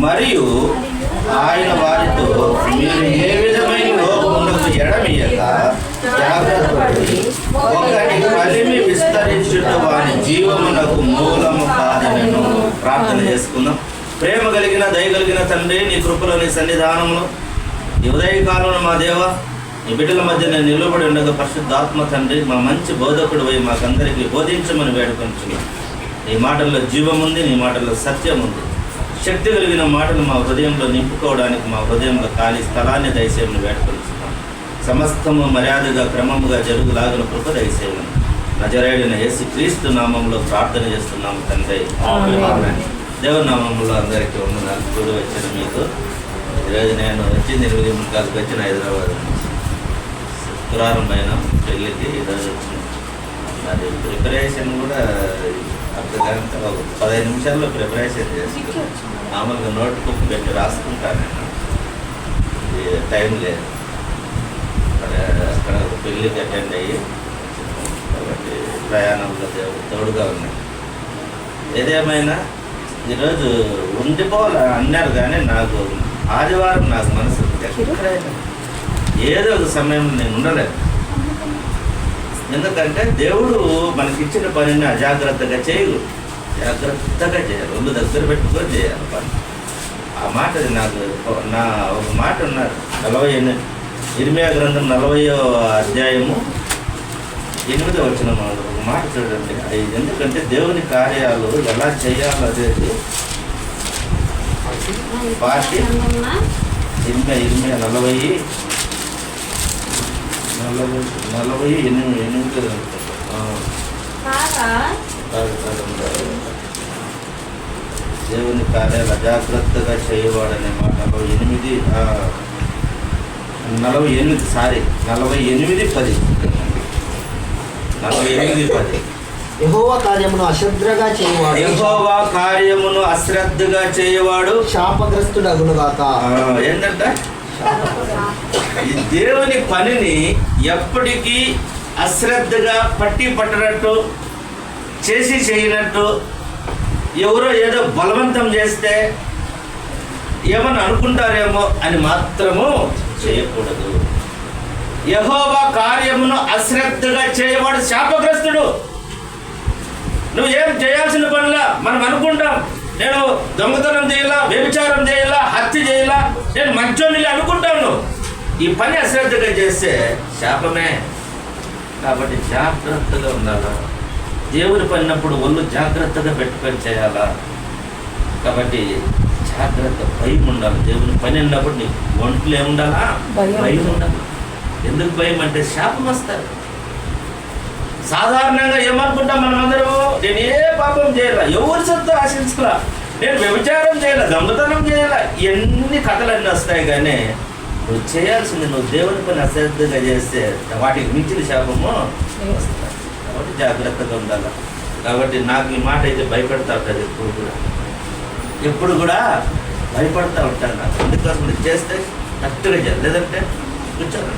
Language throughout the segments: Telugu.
మరియు ఆయన వారితో మీరు ఏ విధమైన లోపమునకు ఎడమియక జాగ్రత్తపడి ఒకటి కలిమి విస్తరించుట వారి జీవమునకు మూలము కాదనను. ప్రార్థన చేసుకుందాం. ప్రేమ కలిగిన దయ కలిగిన తండ్రి, నీ కృపలో నీ సన్నిధానంలో ఈ ఉదయకాలంలో మా దేవ ఈ బిడ్డల మధ్య నేను నిలబడి ఉండగా పరిశుద్ధాత్మ తండ్రి మా మంచి బోధకుడు పోయి మాకందరికీ బోధించమని వేడుకొంటున్నాం. నీ మాటల్లో జీవం ఉంది, నీ మాటల్లో సత్యం ఉంది. శక్తి కలిగిన మాటలు మా హృదయంలో నింపుకోవడానికి మా హృదయంలో ఖాళీ స్థలాన్ని దయచేయమని వేడుకొంటున్నాం. సమస్తము మర్యాదగా క్రమముగా జరుగులాగిన కృప దయచేయమని నజరేయుడైన యేసు క్రీస్తు నామంలో ప్రార్థన చేస్తున్నాము తండ్రి. దేవుని నామంలో అందరికీ వందనాలు. కూడి వచ్చిన మీకు ఈరోజు నేను వచ్చింది 8:45 వచ్చిన హైదరాబాద్ శుక్రవారం పైన పెళ్ళికి ఈరోజు వచ్చిన. అది ప్రిపరేషన్ కూడా అర్ధగంట 15 నిమిషాల్లో ప్రిపరేషన్ చేస్తాను. మామూలుగా నోట్ బుక్ పెట్టి రాసుకుంటాను నేను, టైం లేదు. అక్కడ పెళ్ళికి అటెండ్ అయ్యి కాబట్టి ప్రయాణంలో తోడుగా ఉన్నాయి. ఏదేమైనా ఈరోజు ఉండిపోవాలి అన్నారు కానీ నాకు ఆదివారం నాకు మనసు ఎక్కడైనా ఏదో ఒక సమయంలో నేను ఉండలేదు. ఎందుకంటే దేవుడు మనకిచ్చిన పనిని అజాగ్రత్తగా చేయకూడదు, జాగ్రత్తగా చేయాలి. ఒళ్ళు దగ్గర పెట్టుకొని చేయాలి పని. ఆ మాట నాకు నా ఒక మాట ఉన్నారు. 48 ఇర్మియా గ్రంథం 40వ అధ్యాయము 8వ వచనం ఒక మాట చూడండి. ఎందుకంటే దేవుని కార్యాలు ఎలా చేయాలో అనేది పార్టీ ఇర్మియా 40:8 దేవుని కార్యాలు అజాగ్రత్తగా చేయవాడనే మాట 48:10 యెహోవా కార్యమును అశ్రద్ధగా చేయవాడు, యెహోవా కార్యమును అశ్రద్ధగా చేయవాడు శాపగ్రస్తుడగునుగాక. ఏంటంటే ఈ దేవుని పనిని ఎప్పటికీ అశ్రద్ధగా పట్టనట్టు చేసి చేయనట్టు ఎవరో ఏదో బలవంతం చేస్తే ఏమని అనుకుంటారేమో అని మాత్రము చేయకూడదు. యెహోవా కార్యమును అశ్రద్ధగా చేయవాడు శాపగ్రస్తుడు. నువ్వు ఏం చేయాల్సిన పనిలా మనం అనుకుంటాం. నేను దొంగతనం చేయాలా, వ్యభిచారం చేయాలా, హత్య చేయాలా, నేను మంచోని అనుకుంటాను. ఈ పని అశ్రద్ధగా చేస్తే శాపమే. కాబట్టి జాగ్రత్తగా ఉండాలా. దేవుని పడినప్పుడు ఒళ్ళు జాగ్రత్తగా పెట్టుకొని చేయాలా. కాబట్టి జాగ్రత్త, భయం ఉండాలి. దేవుని పని అన్నప్పుడు నీకు ఒంట్లో ఏముండాలా? భయం ఉండాలి. ఎందుకు భయం అంటే శాపం వస్తారు. సాధారణంగా ఏమనుకుంటాం మనమందరూ, నేను ఏ పాపం చేయాల, ఎవరి సొత్తు ఆశించుకోవాలా, నేను వ్యభిచారం చేయాల, దొంగతనం చేయాల, ఇవన్నీ కథలన్నీ వస్తాయి. కానీ నువ్వు చేయాల్సింది, నువ్వు దేవుని పని అశ్రద్ధగా చేస్తే వాటికి మించిన శాపము వస్తుంది. కాబట్టి జాగ్రత్తగా ఉండాలి. కాబట్టి నాకు ఈ మాట అయితే భయపడతా ఉంటుంది. ఎప్పుడు కూడా భయపడతా ఉంటాను. నాకు అందుకోసం చేస్తే కరెక్ట్గా చేయాలి, లేదంటే కూర్చోను.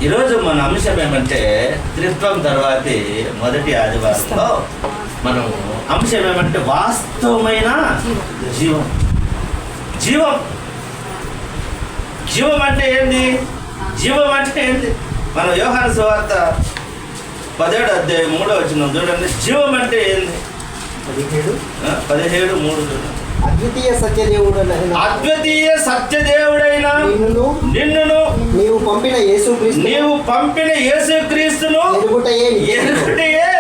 ఈరోజు మన అంశం ఏమంటే త్రిత్వం తర్వాతి మొదటి ఆదివారంలో మనం అంశం ఏమంటే వాస్తవమైన జీవం. జీవం జీవం అంటే ఏంది? జీవం అంటే ఏంది? మనం యోహాను సువార్త 17వ అధ్యాయం 3వ వచనం చూడండి. జీవం అంటే ఏంది? 17:3 చూడండి. అద్వితీయ సత్యదేవుడైన నిన్నును నీవు పంపిన యేసుక్రీస్తును ఎరుగుటయే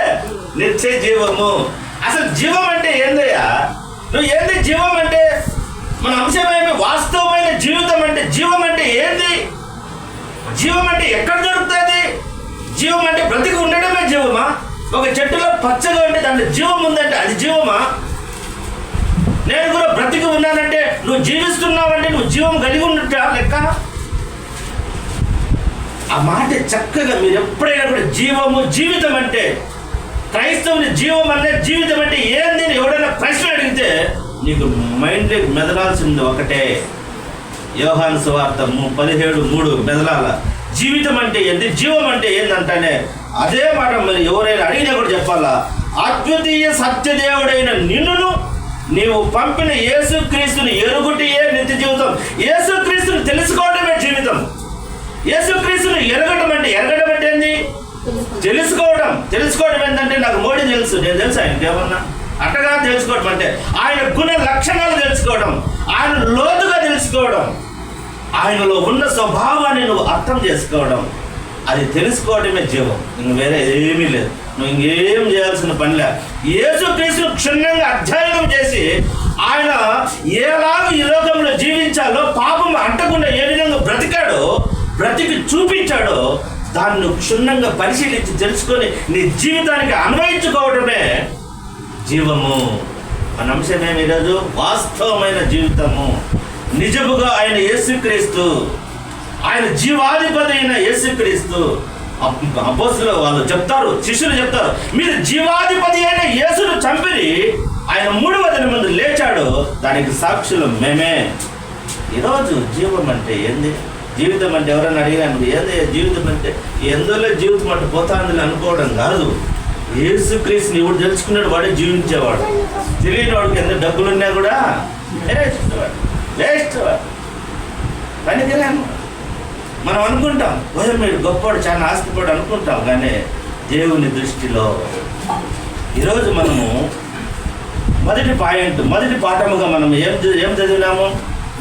నిత్య జీవము. అసలు జీవం అంటే ఏందయ్యా? నువ్వు ఏంది జీవం అంటే? మన అంశమేమి? వాస్తవమైన జీవితం అంటే జీవం అంటే ఏంది? జీవం అంటే ఎక్కడ దొరుకుతుంది? జీవం అంటే బ్రతికి ఉండడమే జీవమా? ఒక చెట్టులో పచ్చగా ఉంటే దాంట్లో జీవం ఉందంటే అది జీవమా? నేను కూడా బ్రతికి ఉన్నానంటే, నువ్వు జీవిస్తున్నావంటే నువ్వు జీవం కలిగి ఉన్నట్టు లెక్క. ఆ మాట చక్కగా మీరు ఎప్పుడైనా కూడా జీవము, జీవితం అంటే క్రైస్తవుని జీవం అంటే జీవితం అంటే ఏంది అని ఎవడైనా ప్రశ్న అడిగితే నీకు మైండ్లోకి మెదలాల్సింది ఒకటే. యోహాను సువార్త 17:3 మెదలాల. జీవితం అంటే ఏంది, జీవం అంటే ఏందంటానే అదే మాట మరి ఎవరైనా అడిగినా కూడా చెప్పాలా. అద్వితీయ సత్యదేవుడైన నిన్నును నీవు పంపిన యేసుక్రీస్తుని ఎరుగుటయే నిత్య జీవితం. యేసుక్రీస్తుని తెలుసుకోవడమే జీవితం. యేసుక్రీస్తుని ఎరగడం అంటే ఏంది? తెలుసుకోవడం ఏంటంటే నాకు మోడీ తెలుసు, నేను తెలుసు ఆయనకి ఏమన్నా అట్టగా తెలుసుకోవడం అంటే ఆయన గుణ లక్షణాలు తెలుసుకోవడం, ఆయన లోతుగా తెలుసుకోవడం, ఆయనలో ఉన్న స్వభావాన్ని నువ్వు అర్థం చేసుకోవడం. అది తెలుసుకోవడమే జీవం. ఇంక వేరే ఏమీ లేదు. నువ్వు ఇంకేం చేయాల్సిన పనిలే. యేసుక్రీస్తును క్షుణ్ణంగా అధ్యయనం చేసి ఆయన ఎలాగో ఈ లోకంలో జీవించాలో, పాపం అంటకుండా ఏ విధంగా బ్రతికి చూపించాడో దాన్ని క్షుణ్ణంగా పరిశీలించి తెలుసుకొని నీ జీవితానికి అన్వయించుకోవడమే జీవము. మన అంశం ఏమి ఈరోజు? వాస్తవమైన జీవితము. నిజముగా ఆయన యేసుక్రీస్తు, ఆయన జీవాధిపతి అయిన యేసుక్రీస్తు. అపోస్తలులు వాళ్ళు చెప్తారు, శిష్యులు చెప్తారు, మీరు జీవాధిపతి అయిన యేసును చంపిరి, ఆయన 3వ దినం ముందు లేచాడు, దానికి సాక్షులు మేమే. ఈరోజు జీవం అంటే ఏంది? జీవితం అంటే ఎవరైనా అడిగాను ఏంది జీవితం అంటే? ఎందులో జీవితం అంటే పోతాందులు అనుకోవడం కాదు. యేసుక్రీస్తుని ఎవడు తెలుసుకున్నాడు వాడే జీవించేవాడు. తెలియని వాడికి ఎంత డబ్బులున్నా కూడా వేస్ట్ పనికిరాను. మనం అనుకుంటాం మీరు గొప్పవాడు, చాలా ఆస్తిపడు అనుకుంటాం, కానీ దేవుని దృష్టిలో ఈరోజు మనము మొదటి పాఠముగా మనం ఏం చదివినాము?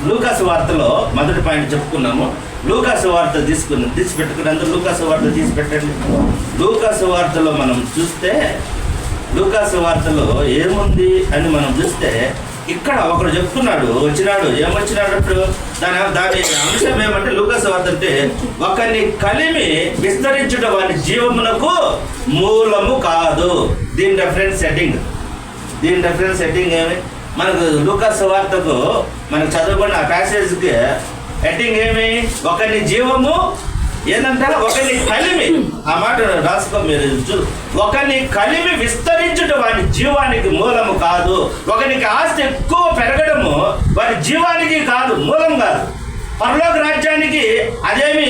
లూకాసు వార్తలో మొదటి పాయింట్ చెప్పుకున్నాము. లూకాసు వార్త తీసి పెట్టుకున్నందుకు లూకాసు వార్త తీసి పెట్టండి. లూకాసు వార్తలో మనం చూస్తే, లూకాసు వార్తలో ఏముంది అని మనం చూస్తే, ఇక్కడ ఒకడు చెప్తున్నాడు, ఏమొచ్చినాడు అప్పుడు దాని అంశం ఏమంటే, లూకాసు వార్త అంటే ఒకరిని కలిమి విస్తరించడం వారి జీవమునకు మూలము కాదు. దీని రెఫరెన్స్ సెట్టింగ్ ఏమి? మనకు లూకాసు వార్తకు మనకు చదువుకున్న ఆ ప్యాసేజ్కి హెడ్డింగ్ ఏమి? ఒకరిని జీవము ఏంటంటే ఒకరిని కలిమి, ఆ మాట రాసుకో మీరు. ఒకరిని కలిమి విస్తరించడం వారి జీవానికి మూలము కాదు. ఒకరికి ఆస్తి ఎక్కువ పెరగడము వారి జీవానికి కాదు, మూలం కాదు. పరలోక రాజ్యానికి అదేమి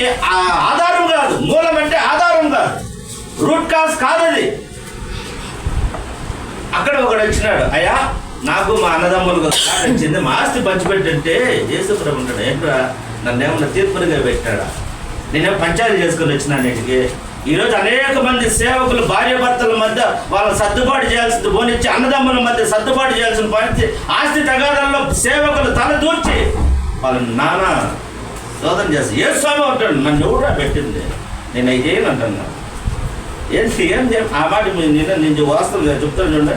ఆధారం కాదు. మూలం అంటే ఆధారం కాదు, రూట్ కాజ్ కాదు అది. అక్కడ ఒకడు వచ్చినాడు, అయ్యా నాకు మా అన్నదమ్ములకు కాదు వచ్చింది, మా ఆస్తి పంచిపెట్టంటే యేసుప్రభు ఉంటాడు, ఏంట్రా నన్ను ఏమన్నా తీర్పునిగా పెట్టాడా? నేనేం పంచాయతీ చేసుకొని వచ్చినాను ఇంటికి. ఈరోజు అనేక మంది సేవకులు భార్యాభర్తల మధ్య వాళ్ళ సర్దుబాటు చేయాల్సింది పోనిచ్చి, అన్నదమ్ముల మధ్య సర్దుబాటు చేయాల్సిన పని ఆస్తి తగాదాల్లో సేవకులు తల దూర్చి వాళ్ళని నానా శోధన చేసి ఏ స్వామి ఉంటాడు, నన్ను ఎవడా పెట్టింది, నేను అవి చేయను అంటున్నా. ఏం ఆ మాట నేను వాస్తవంగా చెప్తాను చూడండి.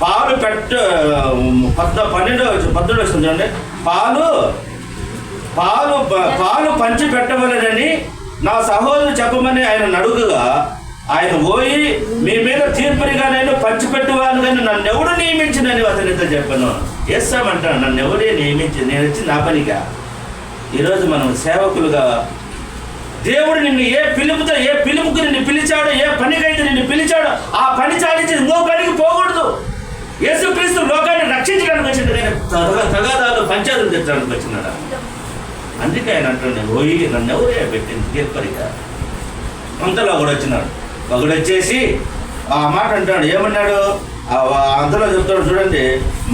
పాలు 12 వస్తుంది చూడండి. పాలు పంచి పెట్టవలనని నా సహోదరు చెప్పమని ఆయన అడుగుగా, ఆయన పోయి మీ మీద తీర్పునిగా నేను పంచిపెట్టువాను కానీ నన్ను ఎవడు నియమించినని అతనితో చెప్పాను. చేస్తామంటాను, నన్ను ఎవడే నియమించి, నేను వచ్చి నా పనిగా. ఈరోజు మనం సేవకులుగా దేవుడు నిన్ను ఏ పిలుపుకు నిన్ను పిలిచాడో, ఏ పనికైతే నిన్ను పిలిచాడో ఆ పని చాలించి ఇంకో పనికి పోకూడదు. యేసుక్రీస్తు లోకాన్ని రక్షించడానికి వచ్చింది, నేను తగాదాలు పంచాయతీలు తెచ్చడానికి వచ్చినాడా? అందుకే ఆయన అంటున్నాడు, పోయి నన్ను ఎవరే పెట్టింది తీర్పరిగా. అంతలో ఒకడు వచ్చేసి ఆ మాట అంటాడు, ఏమన్నాడు? అంతలో చెప్తాడు చూడండి.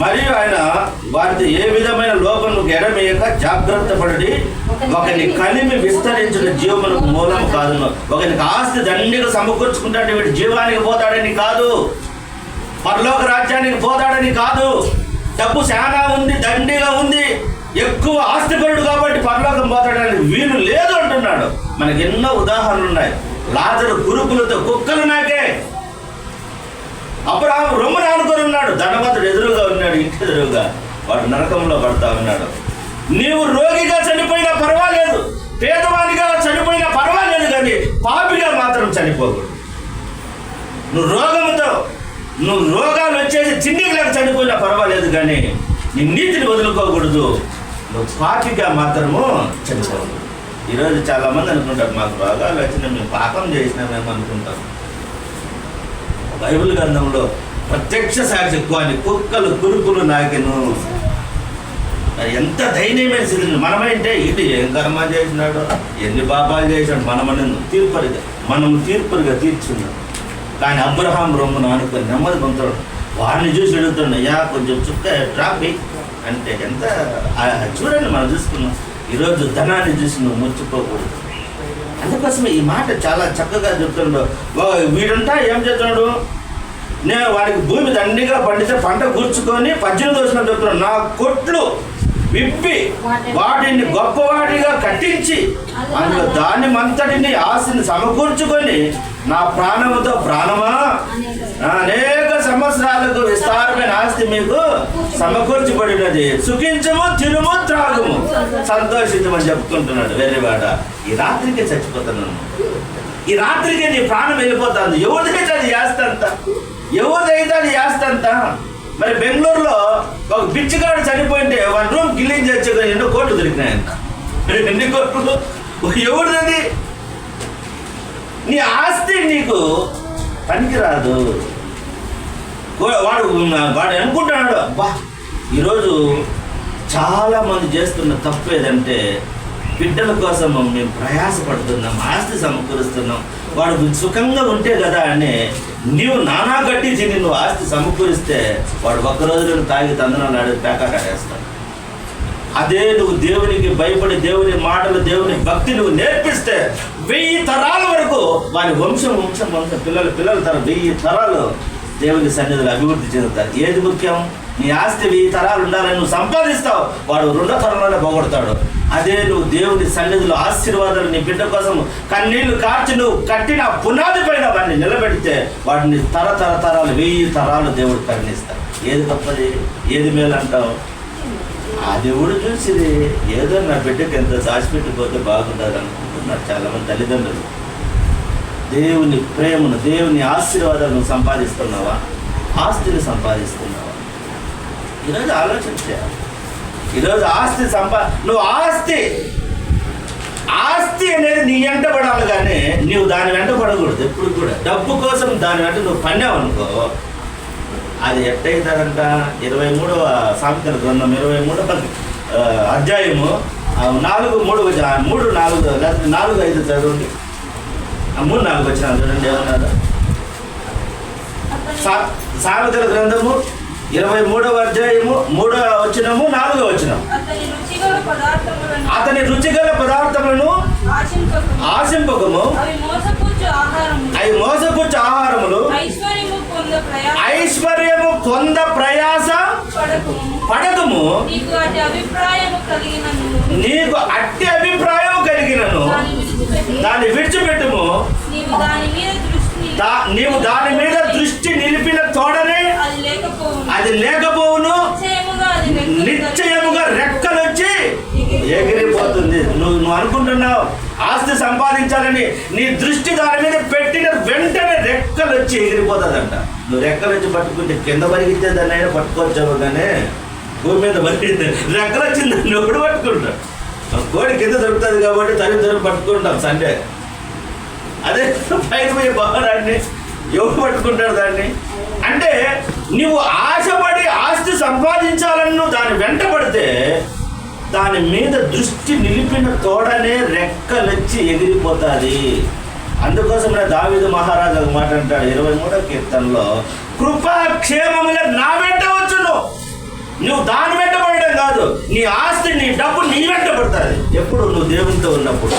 మరియు ఆయన వారితో ఏ విధమైన లోపము ఎడమేయక జాగ్రత్త పడి ఒకరిని కలిమి విస్తరించిన జీవమునకు మూలము కాదును. ఒకరికి ఆస్తి దండిగా సమకూర్చుకుంటాడు, వీడు జీవానికి పోతాడని కాదు, పరలోక రాజ్యానికి పోతాడని కాదు. డబ్బు చాలా ఉంది, దండిగా ఉంది, ఎక్కువ ఆస్తిపరుడు కాబట్టి పరలోకం పోతాడని వీలు లేదు అంటున్నాడు. మనకి ఎన్నో ఉదాహరణలు ఉన్నాయి. లాజరు కురుపులతో కుక్కలు నాకే. అబ్రహాము రొమ్మున ఆనుకొని ఉన్నాడు, ధనవంతుడు ఎదురుగా ఉన్నాడు, ఇంటి ఎదురుగా, వాడు నరకంలో పడతా ఉన్నాడు. నీవు రోగిగా చనిపోయినా పర్వాలేదు, పేదవానిగా చనిపోయినా పర్వాలేదు, కానీ పాపిగా మాత్రం చనిపోకూడదు. నువ్వు రోగాలు వచ్చేసి చిన్నికలకు చనిపోయినా పర్వాలేదు, కానీ నీ నీతిని వదులుకోకూడదు. నువ్వు పాపిగా మాత్రము చనిపోకూడదు. ఈరోజు చాలామంది అనుకుంటారు, మాకు రోగాలు వచ్చినా మేము పాపం చేసినామేమో అనుకుంటాం. బైబిల్ గ్రంథంలో ప్రత్యక్ష సాక్షి ఎక్కువ అని కుక్కలు కురుపులు నాకెను. ఎంత దయనీయమైన స్థితి. మనమైంటే ఇటు ఏం కర్మ చేసినాడో, ఎన్ని పాపాలు చేసినాడు, మనం తీర్పురిగా తీర్చున్నాం. కానీ అబ్రహాం రొమ్మును ఆనుకొని నెమ్మది పొందుతాడు. వాడిని చూసి అడుగుతున్నాయా కొంచెం చుక్క ట్రాఫిక్ అంటే ఎంత చూడండి. మనం చూసుకున్నాం ఈరోజు ధనాన్ని చూసి నువ్వు ముచ్చిపోకూడదు. అందుకోసమే ఈ మాట చాలా చక్కగా చెప్తున్నాడు. వీడంతా ఏం చెప్తున్నాడు, నేను వాడికి భూమి దండిగా పండితే పంట కూర్చుకొని 18 వచ్చిన చెప్తున్నాడు, నా కొట్లు విప్పి వాటిని గొప్పవాటిగా కట్టించి అందులో దాన్ని మంతటిని ఆస్తిని సమకూర్చుకొని నా ప్రాణముతో ప్రాణమా అనేక సంవత్సరాలకు విస్తారమైన ఆస్తి మీకు సమకూర్చబడినది, సుఖించము తినుము త్రాగుము సంతోషించమని చెప్పుకుంటున్నాడు. వేరేవాడ ఈ రాత్రికే చచ్చిపోతున్నాను, ఈ రాత్రికే నీ ప్రాణం వెళ్ళిపోతుంది. ఎవరిదైతే అది చేస్తంత, ఎవరిదైతే అది చేస్తంత. మరి బెంగళూరులో ఒక బిచ్చిగాడు చనిపోయింటే 1 రూమ్ గిల్లింగ్ చేర్చే ఎన్నో కోట్లు దొరికినాయంట. ఎన్ని కోట్లు? ఎవరిది? నీ ఆస్తి నీకు పనికిరాదు. వాడు అనుకుంటున్నాడు, అబ్బా ఈరోజు చాలా మంది చేస్తున్న తప్పు ఏదంటే బిడ్డల కోసం మేము ప్రయాసపడుతున్నాం, ఆస్తి సమకూరుస్తున్నాం, వాడు సుఖంగా ఉంటే కదా అని నీవు నానా గట్టి తిని నువ్వు ఆస్తి సమకూరిస్తే వాడు ఒక్క రోజులను తాగి తందనాలు ఆడి పేకాటేస్తాడు. అదే నువ్వు దేవునికి భయపడి దేవుని మాటలు దేవుని భక్తి నువ్వు నేర్పిస్తే 1000 తరాల వరకు వారి వంశం పిల్లల తరం 1000 తరాలు దేవుని సన్నిధిలో అభివృద్ధి చెందుతారు. ఏది ముఖ్యం? నీ ఆస్తి 1000 తరాలు ఉండాలని నువ్వు సంపాదిస్తావు, వాడు 2వ తరంలోనే పోగొడతాడు. అదే నువ్వు దేవుని సన్నిధిలో ఆశీర్వాదాలు నీ బిడ్డ కోసం కన్నీళ్లు కార్చి నువ్వు కట్టిన పునాది పైన వాడిని నిలబెడితే వాడిని తరాలు 1000 తరాలు దేవుడు కరుణిస్తాడు. ఏది తప్పది? ఏది మేలు అంటావు? ఆ దేవుడు చూసిది ఏదో నా బిడ్డకి ఎంత దాచిపెట్టిపోతే బాగుంటుంది అనుకుంటున్నారు చాలామంది తల్లిదండ్రులు. దేవుని ప్రేమను, దేవుని ఆశీర్వాదాలు నువ్వు సంపాదిస్తున్నావా? ఆస్తిని సంపాదిస్తున్నావా? ఈరోజు ఆలోచన చేయాలి. ఈరోజు ఆస్తి నువ్వు ఆస్తి అనేది నీ వెంట పడాలి, కానీ నువ్వు దాని వెంట పడకూడదు. ఎప్పుడు కూడా డబ్బు కోసం దాని వెంట నువ్వు పన్నావనుకో, అది ఎట్టయితారంట. 23వ సామెతల గ్రంథం 23వ అధ్యాయము 4-3-4-5 చదవండి. 3-4 వచ్చిన చూడండి ఏమన్నారు. సామెతల గ్రంథము 23వ అధ్యాయము 3వ వచనము 4వ వచనం. అతని రుచిగల పదార్థములను ఆశింపకము, అవి మోసపుచ్చు ఆహారములు, ఐశ్వర్యము పొంద ప్రయాస పడకము. నీకు అట్టి అభిప్రాయము కలిగినను దాన్ని విడిచిపెట్టుము. నీవు దాని మీద దృష్టి నిలిపిన తోడనే అది లేకపోవును, నిశ్చయముగా రెక్కలొచ్చి ఎగిరిపోతుంది. నువ్వు అనుకుంటున్నావు ఆస్తి సంపాదించాలని, నీ దృష్టి దాని మీద పెట్టిన వెంటనే రెక్కలు వచ్చి ఎగిరిపోతుందంట. నువ్వు రెక్కలు వచ్చి పట్టుకుంటే కింద పరిగితే దాన్ని అయినా పట్టుకోవచ్చావు, కానీ భూమి మీద పరిగితే రెక్కలు వచ్చిందని ఎప్పుడు పట్టుకుంటాడు. కోడి కింద దొరుకుతుంది కాబట్టి తల్లిదండ్రులు పట్టుకుంటాం సండే. అదే పైన పోయే బాగాన్ని ఎవరు పట్టుకుంటాడు దాన్ని? అంటే నువ్వు ఆశపడి ఆస్తి సంపాదించాలని నువ్వు దాన్ని వెంట పడితే దాని మీద దృష్టి నిలిపిన తోడనే రెక్కలొచ్చి ఎగిరిపోతుంది. అందుకోసమే దావీదు మహారాజు ఒక మాట అంటాడు 23వ కీర్తనలో, కృపాక్షేమములే నా వెంట వచ్చును. నువ్వు దాని వెంట పడడం కాదు, నీ ఆస్తి నీ డబ్బు నీ వెంట పడుతుంది. ఎప్పుడు నువ్వు దేవునితో ఉన్నప్పుడు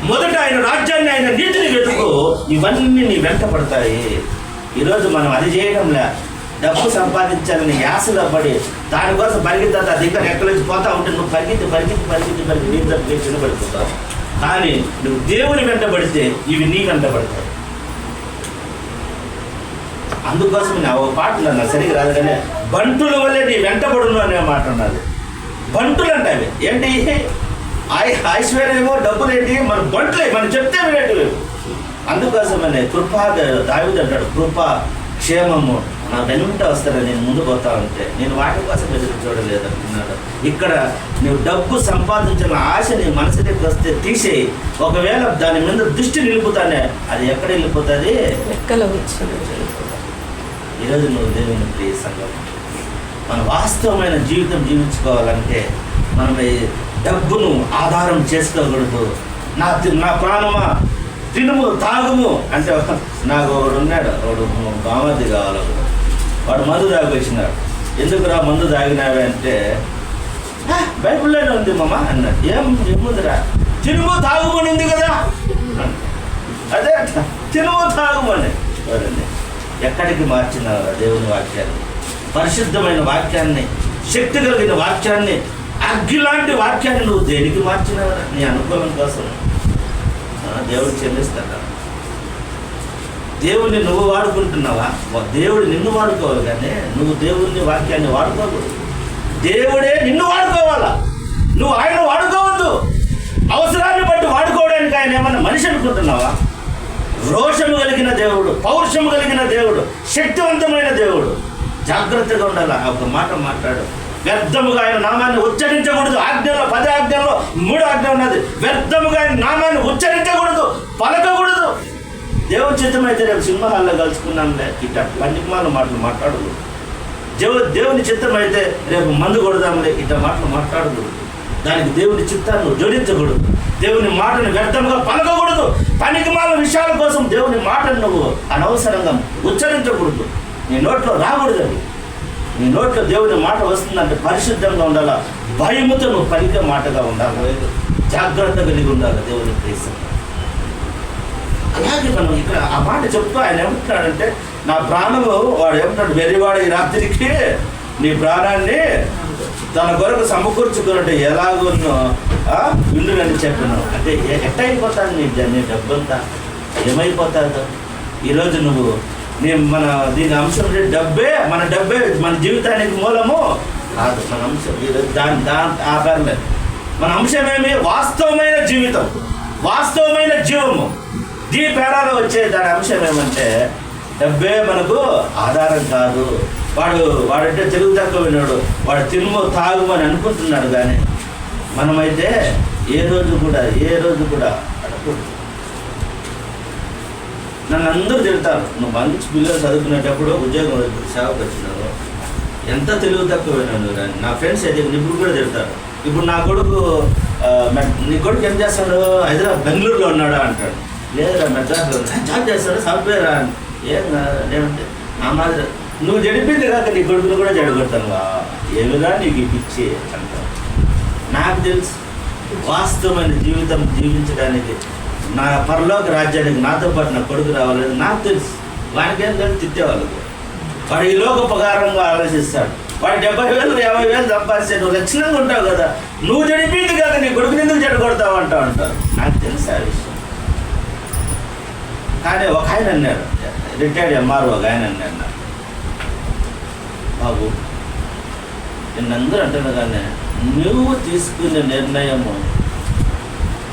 మొదట ఆయన రాజ్యాన్ని, ఆయన నీతిని వెతుకు, ఇవన్నీ నీ వెంట పడతాయి. ఈరోజు మనం అది చేయడంలే, డబ్బు సంపాదించాలని యాసలో పడి దానికోసం పరిగెత్తా దగ్గర ఎక్కడికి పోతా ఉంటే నువ్వు పరిగెత్తి నీతో చిన్నపడిపోతావు. కానీ నువ్వు దేవుని వెంట పడితే ఇవి నీ వెంట పడతాయి. అందుకోసం నేను ఒక పాటలు నాకు సరిగ్గా రాదు, కానీ బంటుల వల్లే నీ వెంటబడును అనే మాట ఉన్నది. బంటులు అంటే అవి ఏంటి? ఐశ్వర్యమో డబ్బులేంటి? మన బంటులే, మనం చెప్తే వినేటివి. అందుకోసమనే దావీదు అంటాడు, కృపా క్షేమము నా వెనుంట వస్తారని నేను ముందు పోతా ఉంటే నేను వాటి కోసం ఎదురు చూడలేదు అంటున్నాడు. ఇక్కడ నువ్వు డబ్బు సంపాదించిన ఆశ నీ మనసులోకి వస్తే తీసేయి. ఒకవేళ దాని మీద దృష్టి నిలుపుతానే అది ఎక్కడ వెళ్ళిపోతుంది? ఈరోజు నువ్వు దేవుని ప్రియ సంఘం, మన వాస్తవమైన జీవితం జీవించుకోవాలంటే మనం డబ్బును ఆధారం చేసుకోకూడదు. నా ప్రాణమా తినుము తాగుము అంటే నాకు ఒకడు ఉన్నాడు, ఒకడు బామర్ది కావాలి, వాడు మందు తాగి వచ్చినాడు. ఎందుకురా మందు తాగినావే అంటే, బైబిల్లోనే ఉంది మామ అన్నాడు. ఏముందిరా, తినుము తాగుమని ఉంది కదా. అదే తినుము తాగుమని. ఎక్కడికి మార్చినారా దేవుని వాక్యాన్ని, పరిశుద్ధమైన వాక్యాన్ని, శక్తి కలిగిన వాక్యాన్ని, అగ్గి లాంటి వాక్యాన్ని నువ్వు దేనికి మార్చినావరా? నీ అనుకూలం కోసం. దేవుడు చెల్లిస్తాడా? దేవుడిని నువ్వు వాడుకుంటున్నావా? దేవుడు నిన్ను వాడుకోవాలి, కానీ నువ్వు దేవుడిని వాక్యాన్ని వాడుకోకూడదు. దేవుడే నిన్ను వాడుకోవాలా, నువ్వు ఆయన వాడుకోవద్దు. అవసరాన్ని బట్టి వాడుకోవడానికి ఆయన ఏమన్నా మనిషి అనుకుంటున్నావా? రోషము కలిగిన దేవుడు, పౌరుషము కలిగిన దేవుడు, శక్తివంతమైన దేవుడు. జాగ్రత్తగా ఉండాలి. ఒక మాట మాట్లాడు. వ్యర్థముగా ఆయన నామాన్ని ఉచ్చరించకూడదు. ఆజ్ఞలో 10 ఆజ్ఞల్లో 3 ఆజ్ఞ ఉన్నది. వ్యర్థముగా ఆయన నామాన్ని ఉచ్చరించకూడదు, పలకకూడదు. దేవుని చిత్తమైతే రేపు సినిమా హాల్లో కలుసుకున్నాంలే ఇట్లా పనికిమాల మాటలు మాట్లాడకూడదు. దేవుని చిత్తం అయితే రేపు మందు కొడదాంలే ఇట్లా మాటలు మాట్లాడకూడదు. దానికి దేవుని చిత్తాన్ని జోడించకూడదు. దేవుని మాటను వ్యర్థంగా పలకకూడదు. పనికిమాల విషయాల కోసం దేవుని మాటను నువ్వు అనవసరంగా ఉచ్చరించకూడదు. నీ నోట్లో రాకూడదు. అది నీ నోట్లో దేవుని మాట వస్తుందంటే పరిశుద్ధంగా ఉండాలా, భయముతో నువ్వు పలికే మాటగా ఉండాలి, జాగ్రత్త కలిగి ఉండాలి దేవుని ప్రేమ. అలాగే మనం ఇక్కడ ఆ మాట చెప్తూ ఆయన ఏమంటున్నాడంటే, నా ప్రాణము, వాడు ఏమంటాడు, వెర్రివాడు ఈ రాత్రికి నీ ప్రాణాన్ని తన కొరకు సమకూర్చుకున్నట్టు ఎలాగున్నో విండునని చెప్పినావు. అంటే ఎట్ట అయిపోతాను నీ డబ్బంతా, ఏమైపోతాదో. ఈరోజు నువ్వు మన దీని అంశం డబ్బే, మన జీవితానికి మూలము కాదు. మన అంశం ఈరోజు దాని ఆధారలేదు. మన అంశమేమి? వాస్తవమైన జీవితం, వాస్తవమైన జీవము. ఈ పేరాలో వచ్చే దాని అంశం ఏమంటే, డబ్బే మనకు ఆధారం కాదు. వాడంటే తెలుగు తక్కువ విన్నాడు, వాడు తినుము తాగుమని అనుకుంటున్నాడు. కానీ మనమైతే ఏ రోజు కూడా అడగకూడదు. నన్ను అందరూ తిడతారు, నువ్వు మంచి పిల్లలు చదువుకునేటప్పుడు ఉద్యోగం సేవకు వచ్చినావు, ఎంత తెలుగు తక్కువ విన్నాడు కానీ. నా ఫ్రెండ్స్ అయితే ఇప్పుడు కూడా తిడతారు. ఇప్పుడు నా కొడుకు, నీ కొడుకు ఏం చేస్తాడు, హైదరాబాద్ బెంగళూరులో ఉన్నాడా అంటాడు. లేదా మెడ్రాస్లో జాబ్ చేస్తాడు, సాఫ్ట్వేర్ అని. ఏమంటే నా మాదిరి నువ్వు జడిపింది కాక నీ కొడుకును కూడా జడగొడతాను, ఏమిరా నీకు పిచ్చి అంటావు. నాకు తెలుసు వాస్తవమైన జీవితం జీవించడానికి, నా పరలోక రాజ్యానికి నాతో పాటు నా కొడుకు రావాలని నాకు తెలుసు. వాడికేం తెలుసు, తిట్టేవాళ్ళకు. వాడు ఈ లోక ఉపకారంగా ఆలోచిస్తాడు. వాడు 70,000 50,000 సంపాదిస్తే నువ్వు లక్షణంగా ఉంటావు కదా, నువ్వు జడిపింది కాక నీ కొడుకుని ఎందుకు జడగొడతావు అంటారు. నాకు తెలుసు ఆ విషయం. కానీ ఒక ఆయన అన్నాడు, రిటైర్డ్ ఎంఆర్ఓ ఒక ఆయన అన్నాడు, బాబు నిన్నందరూ అంటున్నా కానీ నువ్వు తీసుకునే నిర్ణయము